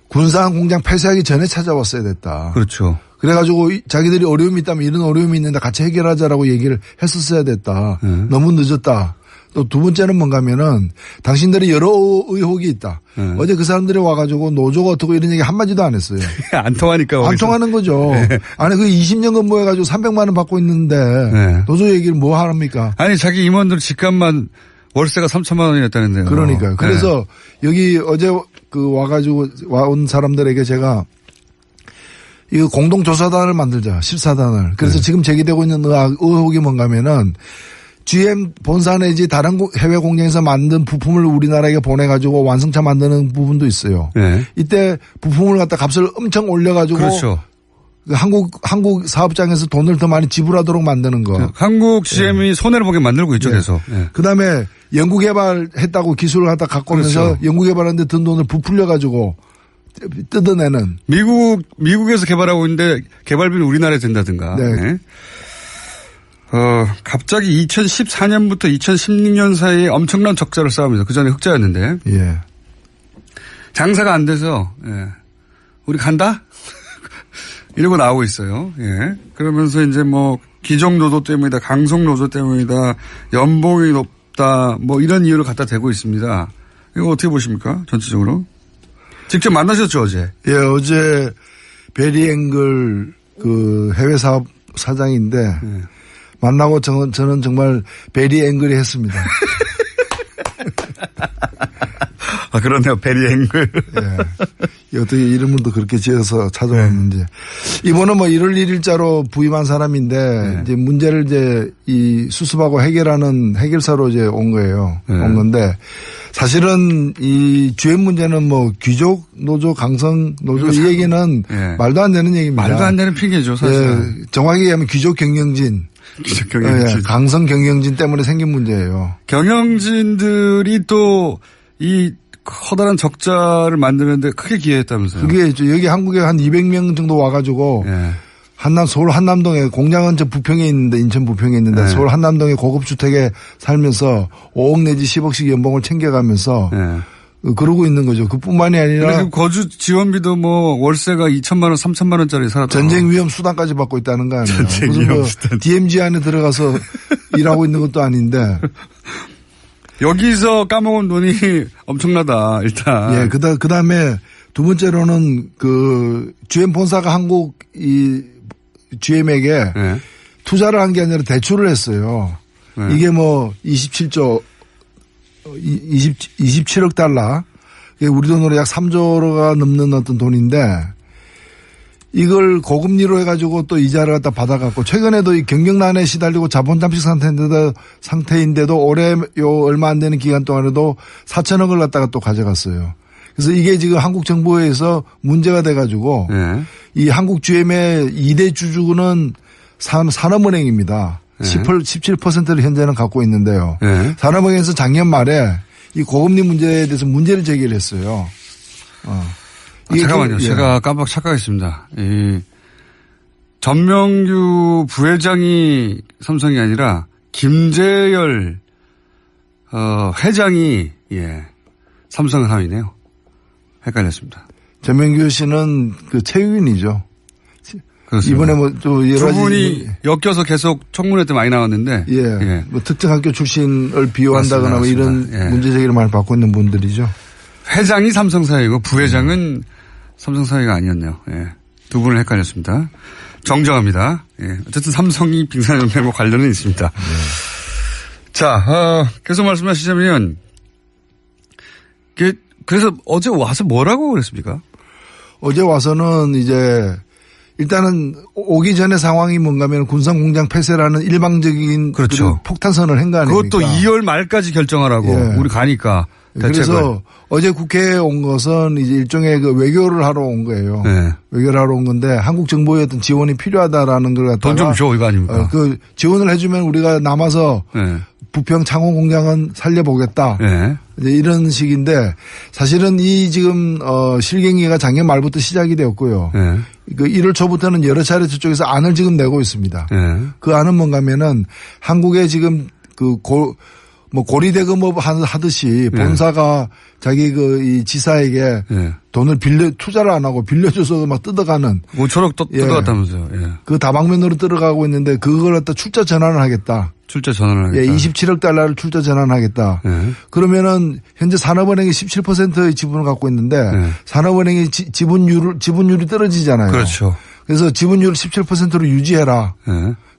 군사한 공장 폐쇄하기 전에 찾아왔어야 됐다. 그렇죠. 그래가지고 자기들이 어려움이 있다면 이런 어려움이 있는데 같이 해결하자라고 얘기를 했었어야 됐다. 너무 늦었다. 또 두 번째는 뭔가 하면은 당신들이 여러 의혹이 있다. 어제 그 사람들이 와가지고 노조가 어떻고 이런 얘기 한마디도 안 했어요. 안 통하니까. 안 통하는 거죠. 네. 아니 그 20년 근무해가지고 300만 원 받고 있는데 노조 얘기를 뭐 합니까? 아니 자기 임원들 집값만 월세가 3천만 원이었다는데요. 그러니까요. 그래서 여기 어제 그 와가지고 와온 사람들에게 제가 이거 공동조사단을 만들자. 14단을. 그래서 지금 제기되고 있는 의혹이 뭔가 하면은 GM 본사 내지 다른 해외 공장에서 만든 부품을 우리나라에 보내가지고 완성차 만드는 부분도 있어요. 네. 이때 부품을 갖다 값을 엄청 올려가지고. 그렇죠. 한국 사업장에서 돈을 더 많이 지불하도록 만드는 거. 한국 GM이 네. 손해를 보게 만들고 있죠, 계속. 네. 그 다음에 연구개발했다고 기술을 갖다 갖고 오면서 그렇죠. 연구개발하는데 든 돈을 부풀려가지고 뜯어내는. 미국에서 개발하고 있는데 개발비는 우리나라에 된다든가. 네. 네. 갑자기 2014년부터 2016년 사이에 엄청난 적자를 쌓으면서 그 전에 흑자였는데. 예. 장사가 안 돼서, 예. 우리 간다? 이러고 나오고 있어요. 예. 그러면서 이제 뭐, 기종 노조 때문이다, 강성 노조 때문이다, 연봉이 높다, 뭐 이런 이유를 갖다 대고 있습니다. 이거 어떻게 보십니까? 전체적으로? 직접 만나셨죠, 어제? 예, 어제 베리 앵글 그 해외 사업 사장인데, 예. 만나고 저는 정말 베리 앵글이 했습니다. 아, 그러네요. 베리 앵글. 예. 어떻게 이름을 또 그렇게 지어서 찾아왔는지. 네. 이번은 뭐 1월 1일자로 부임한 사람인데, 네. 이제 문제를 이제 이 수습하고 해결하는 해결사로 이제 온 거예요. 네. 온 건데, 사실은 이 GM 문제는 뭐 귀족 노조, 강성 노조 이 얘기는 네. 말도 안 되는 얘기입니다. 말도 안 되는 핑계죠, 사실. 예. 정확히 얘기하면 귀족 경영진. 예, 강성 경영진 때문에 생긴 문제예요. 경영진들이 또 이 커다란 적자를 만드는데 크게 기여했다면서요. 그게 여기 한국에 한 200명 정도 와가지고 예. 서울 한남동에 공장은 저 부평에 있는데 인천 부평에 있는데 예. 서울 한남동에 고급 주택에 살면서 5억 내지 10억씩 연봉을 챙겨가면서 예. 그러고 있는 거죠. 그뿐만이 아니라 거주 지원비도 뭐 월세가 2천만 원, 3천만 원짜리 살았다. 전쟁 위험 수당까지 받고 있다는 거 아니에요. 전쟁 위험 수당. DMZ 안에 들어가서 일하고 있는 것도 아닌데. 여기서 까먹은 돈이 엄청나다, 일단. 예, 그 다음에 두 번째로는 그 GM 본사가 한국 이 GM에게 예. 투자를 한 게 아니라 대출을 했어요. 예. 이게 뭐 27억 달러. 우리 돈으로 약 3조가 넘는 어떤 돈인데 이걸 고금리로 해가지고 또 이자를 갖다 받아갖고 최근에도 이 경영난에 시달리고 자본 잠식 상태인데도 올해 얼마 안 되는 기간 동안에도 4천억을 갖다가 또 가져갔어요. 그래서 이게 지금 한국 정부에서 문제가 돼가지고 이 한국 GM의 2대 주주는 산업은행입니다. 17%를 현재는 갖고 있는데요. 산업은행에서 작년 말에 이 고금리 문제에 대해서 문제를 제기를 했어요. 잠깐만요. 제가 깜빡 착각했습니다. 이 전명규 부회장이 삼성이 아니라 김재열 회장이 삼성 사위네요. 헷갈렸습니다. 전명규 씨는 그 체육인이죠. 그렇습니다. 이번에 뭐 또 여러 두 분이 엮여서 계속 청문회 때 많이 나왔는데 예. 뭐 특정 학교 출신을 비호한다거나 뭐 이런 문제 제기를 많이 받고 있는 분들이죠. 회장이 삼성사회고 부회장은 삼성사회가 아니었네요. 예. 두 분을 헷갈렸습니다. 정정합니다. 예. 어쨌든 삼성이 빙산연맹과 관련은 있습니다. 자, 계속 말씀하시자면 그래서 어제 와서 뭐라고 그랬습니까? 어제 와서는 이제 일단은 오기 전에 상황이 뭔가면 군산공장 폐쇄라는 일방적인 그렇죠. 폭탄선을 한 거 아닙니까? 그것도 2월 말까지 결정하라고 예. 우리 가니까. 대책을. 그래서 어제 국회에 온 것은 이제 일종의 그 외교를 하러 온 거예요. 네. 외교를 하러 온 건데 한국 정부의 어떤 지원이 필요하다라는 걸 갖다가 돈 좀 줘 이거 아닙니까? 그 지원을 해주면 우리가 남아서 네. 부평 창원 공장은 살려보겠다. 네. 이제 이런 식인데 사실은 이 지금 실갱이가 작년 말부터 시작이 되었고요. 네. 그 1월 초부터는 여러 차례 저쪽에서 안을 지금 내고 있습니다. 네. 그 안은 뭔가면은 한국에 지금 고리대금업 하듯이 본사가 자기 이 지사에게 돈을 투자를 안 하고 빌려줘서 막 뜯어가는. 5천억 뜯어갔다면서요. 예. 그 다방면으로 들어가고 있는데 그걸 갖다 출자 전환을 하겠다. 출자 전환을 하겠다. 예, 27억 달러를 출자 전환하겠다. 그러면은 현재 산업은행이 17%의 지분을 갖고 있는데 산업은행이 지분율이 떨어지잖아요. 그렇죠. 그래서 지분율을 17%로 유지해라.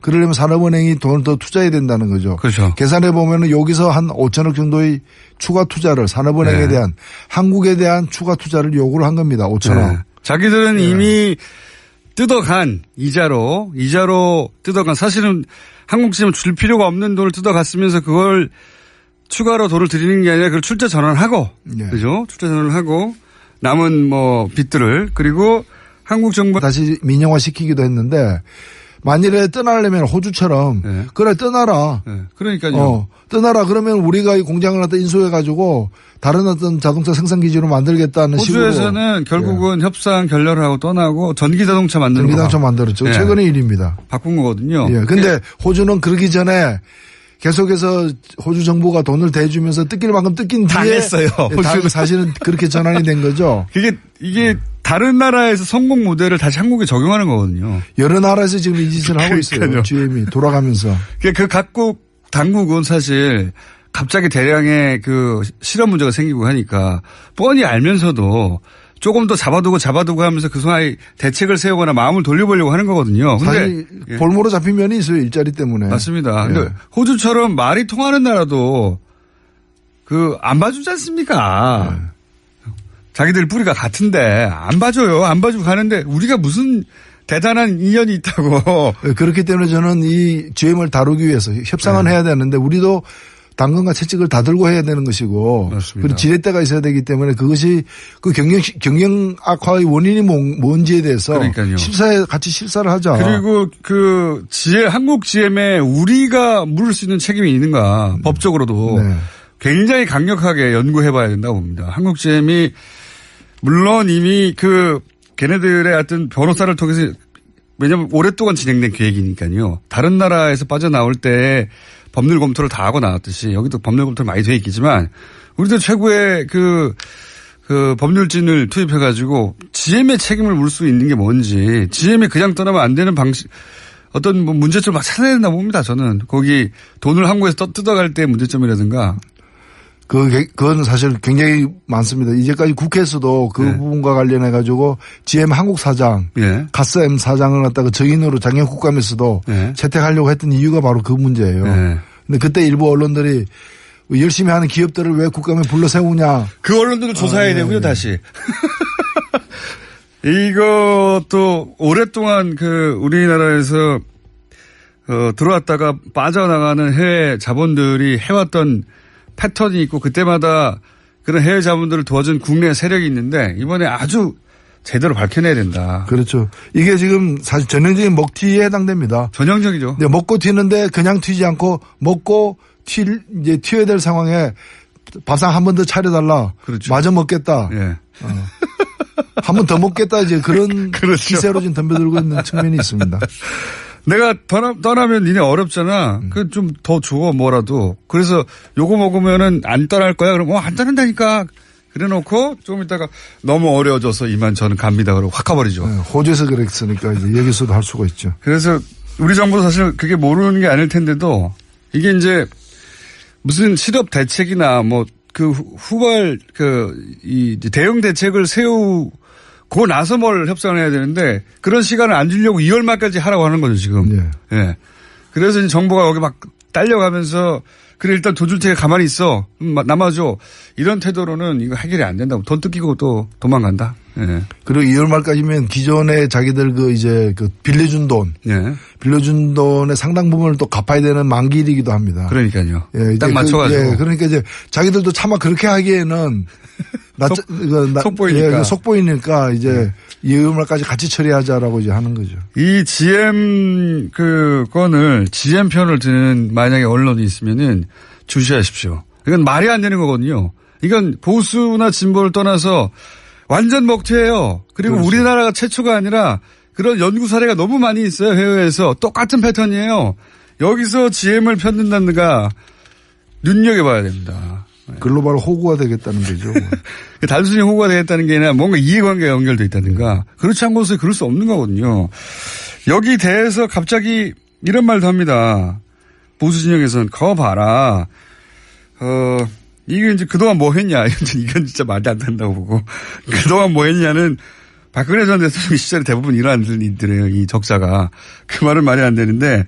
그러려면 산업은행이 돈을 더 투자해야 된다는 거죠. 그렇죠. 계산해 보면은 여기서 한 5천억 정도의 추가 투자를 산업은행에 대한 한국에 대한 추가 투자를 요구를 한 겁니다. 5천억. 자기들은 이미 뜯어간 이자로 뜯어간 사실은 한국지면 줄 필요가 없는 돈을 뜯어갔으면서 그걸 추가로 돈을 드리는 게 아니라 그걸 출자 전환하고 그죠? 출자 전환을 하고 남은 빚들을 그리고 한국 정부 다시 민영화 시키기도 했는데 만일에 떠나려면 호주처럼 그래 떠나라. 그러니까요. 떠나라 그러면 우리가 이 공장을 갖다 인수해가지고 다른 어떤 자동차 생산 기지로 만들겠다는 식으로. 호주에서는 결국은 협상 결렬을 하고 떠나고 전기자동차 만드는 전기자동차 만들었죠. 최근의 일입니다. 바꾼 거거든요. 근데 호주는 그러기 전에 계속해서 호주 정부가 돈을 대주면서 뜯길 만큼 뜯긴 뒤에 당했어요. 호주는 사실은 그렇게 전환이 된 거죠. 이게 다른 나라에서 성공 모델을 다시 한국에 적용하는 거거든요. 여러 나라에서 지금 이 짓을 하고 있어요. GM이 돌아가면서. 그 각국 당국은 사실 갑자기 대량의 그 실업 문제가 생기고 하니까 뻔히 알면서도 조금 더 잡아두고 하면서 그 사이 대책을 세우거나 마음을 돌려보려고 하는 거거든요. 근데 사실 볼모로 잡힌 면이 있어요. 일자리 때문에. 맞습니다. 근데 호주처럼 말이 통하는 나라도 안 봐주지 않습니까? 자기들 뿌리가 같은데 안 봐줘요. 안 봐주고 가는데 우리가 무슨 대단한 인연이 있다고. 그렇기 때문에 저는 이 GM을 다루기 위해서 협상은 해야 되는데 우리도 당근과 채찍을 다 들고 해야 되는 것이고. 맞습니다. 그리고 지렛대가 있어야 되기 때문에 그것이 그 경영 악화의 원인이 뭔지에 대해서 같이 실사를 하자. 그리고 한국 GM에 우리가 물을 수 있는 책임이 있는가 법적으로도 굉장히 강력하게 연구해 봐야 된다고 봅니다. 한국 GM이 물론 이미 걔네들의 어떤 변호사를 통해서 왜냐하면 오랫동안 진행된 계획이니까요. 다른 나라에서 빠져나올 때 법률 검토를 다 하고 나왔듯이 여기도 법률 검토를 많이 돼 있겠지만 우리도 최고의 법률진을 투입해 가지고 GM의 책임을 물 수 있는 게 뭔지 GM이 그냥 떠나면 안 되는 방식 어떤 문제점을 막 찾아야 된다 봅니다. 저는 거기 돈을 한국에서 뜯어갈 때 문제점이라든가. 그건 사실 굉장히 많습니다. 이제까지 국회에서도 그 부분과 관련해 가지고 GM 한국 사장, 가스M 사장을 갖다가 정인으로 작년 국감에서도 채택하려고 했던 이유가 바로 그 문제예요. 근데 그때 일부 언론들이 열심히 하는 기업들을 왜 국감에 불러 세우냐. 그 언론들을 조사해야 되고요, 다시. 이것도 오랫동안 우리나라에서 들어왔다가 빠져나가는 해외 자본들이 해왔던 패턴이 있고 그때마다 그런 해외 자본들을 도와준 국내 세력이 있는데 이번에 아주 제대로 밝혀내야 된다. 그렇죠. 이게 지금 사실 전형적인 먹튀에 해당됩니다. 전형적이죠. 네, 먹고 튀는데 그냥 튀지 않고 먹고 이제 튀어야 될 상황에 밥상 한 번 더 차려달라. 그렇죠. 마저 먹겠다. 한 번 더 먹겠다. 이제 그런 기세로 지금 덤벼들고 있는 측면이 있습니다. 내가 떠나면 니네 어렵잖아. 좀 더 줘, 뭐라도. 그래서 요거 먹으면은 안 떠날 거야. 그럼 안 떠난다니까. 그래 놓고 좀 이따가 너무 어려워져서 이만 저는 갑니다. 그러고 확 가버리죠. 호주에서 그랬으니까 이제 여기서도 할 수가 있죠. 그래서 우리 정부도 사실 그게 모르는 게 아닐 텐데도 이게 이제 무슨 실업 대책이나 후발 이 대응 대책을 세우고 나서 뭘 협상을 해야 되는데 그런 시간을 안 주려고 2월 말까지 하라고 하는 거죠, 지금. 그래서 이제 정부가 여기 막 딸려가면서 그래 일단 돈 줄 테니까 가만히 있어. 남아줘. 이런 태도로는 이거 해결이 안 된다고. 돈 뜯기고 또 도망간다. 예. 그리고 2월 말까지면 기존에 자기들 빌려준 돈. 예. 빌려준 돈의 상당 부분을 또 갚아야 되는 만기이기도 합니다. 그러니까요. 예, 딱 맞춰가지고. 그러니까 이제 자기들도 차마 그렇게 하기에는 속보이니까. 속보이니까 이제 2월 말까지 같이 처리하자라고 이제 하는 거죠. 이 GM 건을 GM 편을 드는 만약에 언론이 있으면은 주시하십시오. 이건 말이 안 되는 거거든요. 이건 보수나 진보를 떠나서 완전 먹튀예요. 그리고 그렇죠. 우리나라가 최초가 아니라 그런 연구 사례가 너무 많이 있어요. 해외에서. 똑같은 패턴이에요. 여기서 GM을 편든다든가 눈여겨봐야 됩니다. 글로벌 호구가 되겠다는 거죠. 단순히 호구가 되겠다는 게 아니라 뭔가 이해관계가 연결돼 있다든가. 그렇지 않은 곳에 그럴 수 없는 거거든요. 여기 대해서 갑자기 이런 말도 합니다. 보수 진영에서는 거 봐라. 이게 이제 그동안 뭐 했냐. 이건 진짜 말이 안 된다고 보고. 그동안 뭐 했냐는 박근혜 전 대통령 시절에 대부분 이러한 일들이에요. 이 적자가. 그 말은 말이 안 되는데,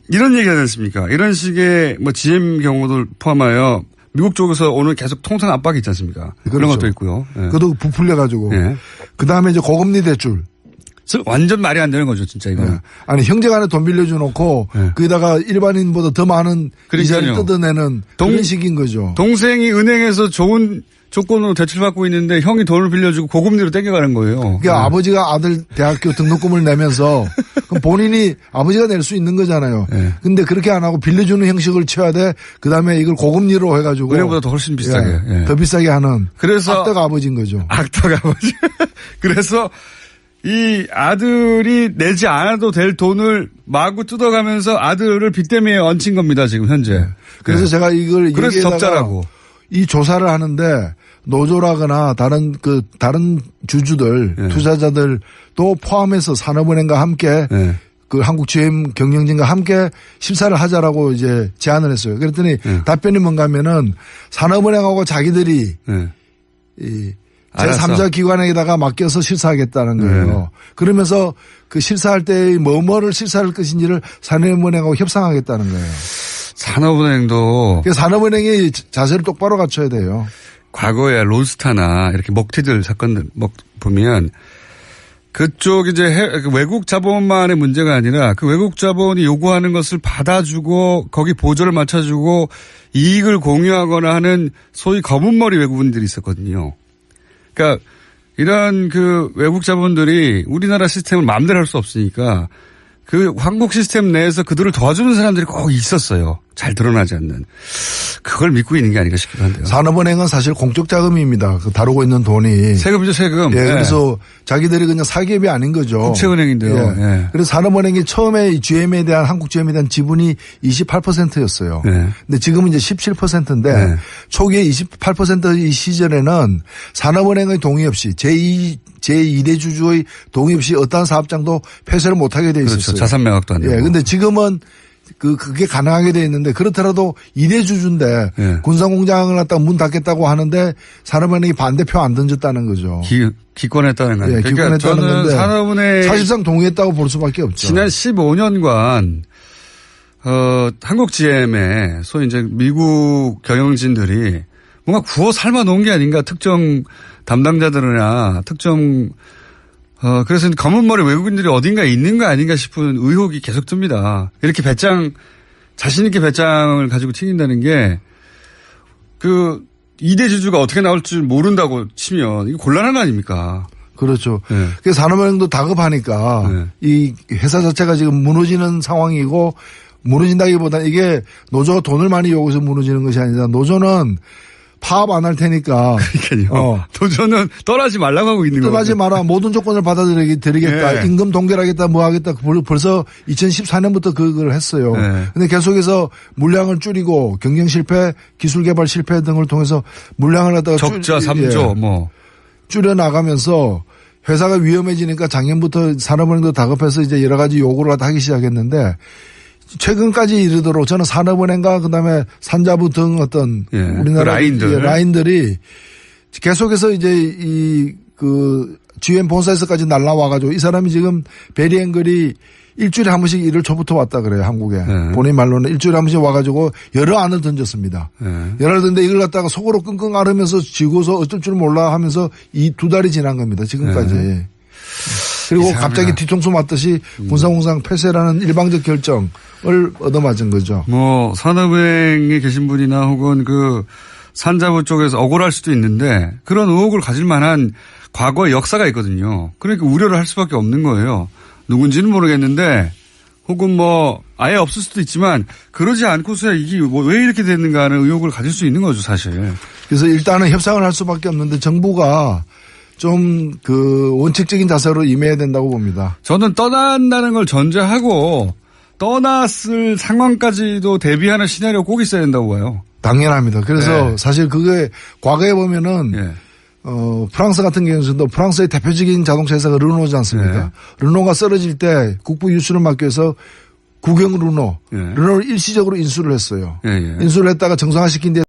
이런 얘기 하지 않습니까? 이런 식의 뭐 GM 경우도 포함하여 미국 쪽에서 오늘 계속 통상 압박이 있지 않습니까? 그렇죠. 그런 것도 있고요. 예. 그것도 부풀려가지고. 예. 그 다음에 이제 고금리 대출. 완전 말이 안 되는 거죠, 진짜 이거. 예. 아니 형제간에 돈 빌려줘 놓고 예. 거기다가 일반인보다 더 많은 이자를 뜯어내는 그런 식인 거죠. 동생이 은행에서 좋은 조건으로 대출받고 있는데 형이 돈을 빌려주고 고금리로 땡겨가는 거예요. 그러니까 아버지가 아들 대학교 등록금을 내면서 그럼 본인이 아버지가 낼 수 있는 거잖아요. 근데 그렇게 안 하고 빌려주는 형식을 취해야 돼. 그다음에 이걸 고금리로 해가지고 은행보다 더 훨씬 비싸게. 더 비싸게 하는. 그래서 악덕 아버지인 거죠. 악덕 아버지. 그래서 이 아들이 내지 않아도 될 돈을 마구 뜯어가면서 아들을 빚 때문에 얹힌 겁니다. 지금 현재. 그래서 제가 이걸 그래서 적자라고. 이 조사를 하는데 노조라거나 다른 주주들 투자자들도 포함해서 산업은행과 함께 그 한국 GM 경영진과 함께 심사를 하자라고 이제 제안을 했어요. 그랬더니 답변이 뭔가 하면은 산업은행하고 자기들이 이 제3자 기관에다가 맡겨서 실사하겠다는 거예요. 그러면서 그 실사할 때 뭐를 실사할 것인지를 산업은행하고 협상하겠다는 거예요. 산업은행도. 산업은행이 자세를 똑바로 갖춰야 돼요. 과거에 론스타나 이렇게 먹튀들 사건들 보면 그쪽 이제 외국 자본만의 문제가 아니라 그 외국 자본이 요구하는 것을 받아주고 거기 보조를 맞춰주고 이익을 공유하거나 하는 소위 검은머리 외국인들이 있었거든요. 그러니까 이런 그 외국 자본들이 우리나라 시스템을 마음대로 할 수 없으니까 그 한국 시스템 내에서 그들을 도와주는 사람들이 꼭 있었어요. 잘 드러나지 않는. 그걸 믿고 있는 게 아닌가 싶기도 한데요. 산업은행은 사실 공적 자금입니다. 그 다루고 있는 돈이. 세금이죠, 세금. 예, 그래서 자기들이 그냥 사기업이 아닌 거죠. 국채은행인데요. 예. 그래서 산업은행이 처음에 GM에 대한 한국 GM에 대한 지분이 28%였어요. 근데 지금은 이제 17%인데 초기에 28%이 시절에는 산업은행의 동의 없이 제2대 주주의 동의 없이 어떠한 사업장도 폐쇄를 못하게 돼 있었어요. 그렇죠. 자산 매각도 안 되고. 예, 근데 지금은 그게 가능하게 돼 있는데 그렇더라도 2대 주주인데 군산공장을 갖다가 문 닫겠다고 하는데 산업은행이 반대표 안 던졌다는 거죠. 기권했다는 거예요. 예, 그러니까 기권했다는 건데 산업은행 사실상 동의했다고 볼 수밖에 없죠. 지난 15년간 한국 GM에 소위 이제 미국 경영진들이 뭔가 구워 삶아 놓은 게 아닌가 특정 담당자들이나 특정 그래서 검은머리 외국인들이 어딘가에 있는 거 아닌가 싶은 의혹이 계속 듭니다. 이렇게 자신있게 배짱을 가지고 튀긴다는 게, 2대 주주가 어떻게 나올 줄 모른다고 치면, 이거 곤란한 거 아닙니까? 그렇죠. 그래서 산업은행도 다급하니까, 이 회사 자체가 지금 무너지는 상황이고, 무너진다기보다 이게 노조가 돈을 많이 요구해서 무너지는 것이 아니라, 노조는 파업 안 할 테니까. 그러니까요. 노조는 떠나지 말라고 하고 있는 거예요. 떠나지 마라. 모든 조건을 받아들이겠다. 임금 동결 하겠다. 뭐 하겠다. 벌써 2014년부터 그걸 했어요. 근데 계속해서 물량을 줄이고 경영 실패, 기술 개발 실패 등을 통해서 물량을 갖다가 적자 3조 뭐. 줄여 나가면서 회사가 위험해지니까 작년부터 산업은행도 다급해서 이제 여러 가지 요구를 하기 시작했는데 최근까지 이르도록 저는 산업은행과 그다음에 산자부 등 어떤 우리나라 라인들이 계속해서 이제 GM 본사에서까지 날라와가지고 이 사람이 지금 베리 앵글이 일주일에 한 번씩 일을 초부터 왔다 그래요, 한국에. 네. 본인 말로는 일주일에 한 번씩 와가지고 여러 안을 던졌습니다. 네. 여러 안을 던졌는데 이걸 갖다가 속으로 끙끙 앓으면서 지고서 어쩔 줄 몰라 하면서 이 2달이 지난 겁니다, 지금까지. 네. 그리고 이상합니다. 갑자기 뒤통수 맞듯이 군사공상 폐쇄라는 일방적 결정을 얻어맞은 거죠. 뭐 산업행에 계신 분이나 혹은 그 산자부 쪽에서 억울할 수도 있는데 그런 의혹을 가질 만한 과거의 역사가 있거든요. 그러니까 우려를 할 수밖에 없는 거예요. 누군지는 모르겠는데 혹은 뭐 아예 없을 수도 있지만 그러지 않고서야 이게 뭐 왜 이렇게 됐는가 하는 의혹을 가질 수 있는 거죠, 사실. 그래서 일단은 협상을 할 수밖에 없는데 정부가 좀 그 원칙적인 자세로 임해야 된다고 봅니다. 저는 떠난다는 걸 전제하고 떠났을 상황까지도 대비하는 시나리오 꼭 있어야 된다고 봐요. 당연합니다. 그래서 네. 사실 그게 과거에 보면은 예. 프랑스 같은 경우에도 프랑스의 대표적인 자동차 회사가 르노지 않습니까? 네. 르노가 쓰러질 때 국부 유출을 막기 위해서 국영 르노, 네. 르노를 일시적으로 인수를 했어요. 예, 예. 인수를 했다가 정상화시킨 뒤에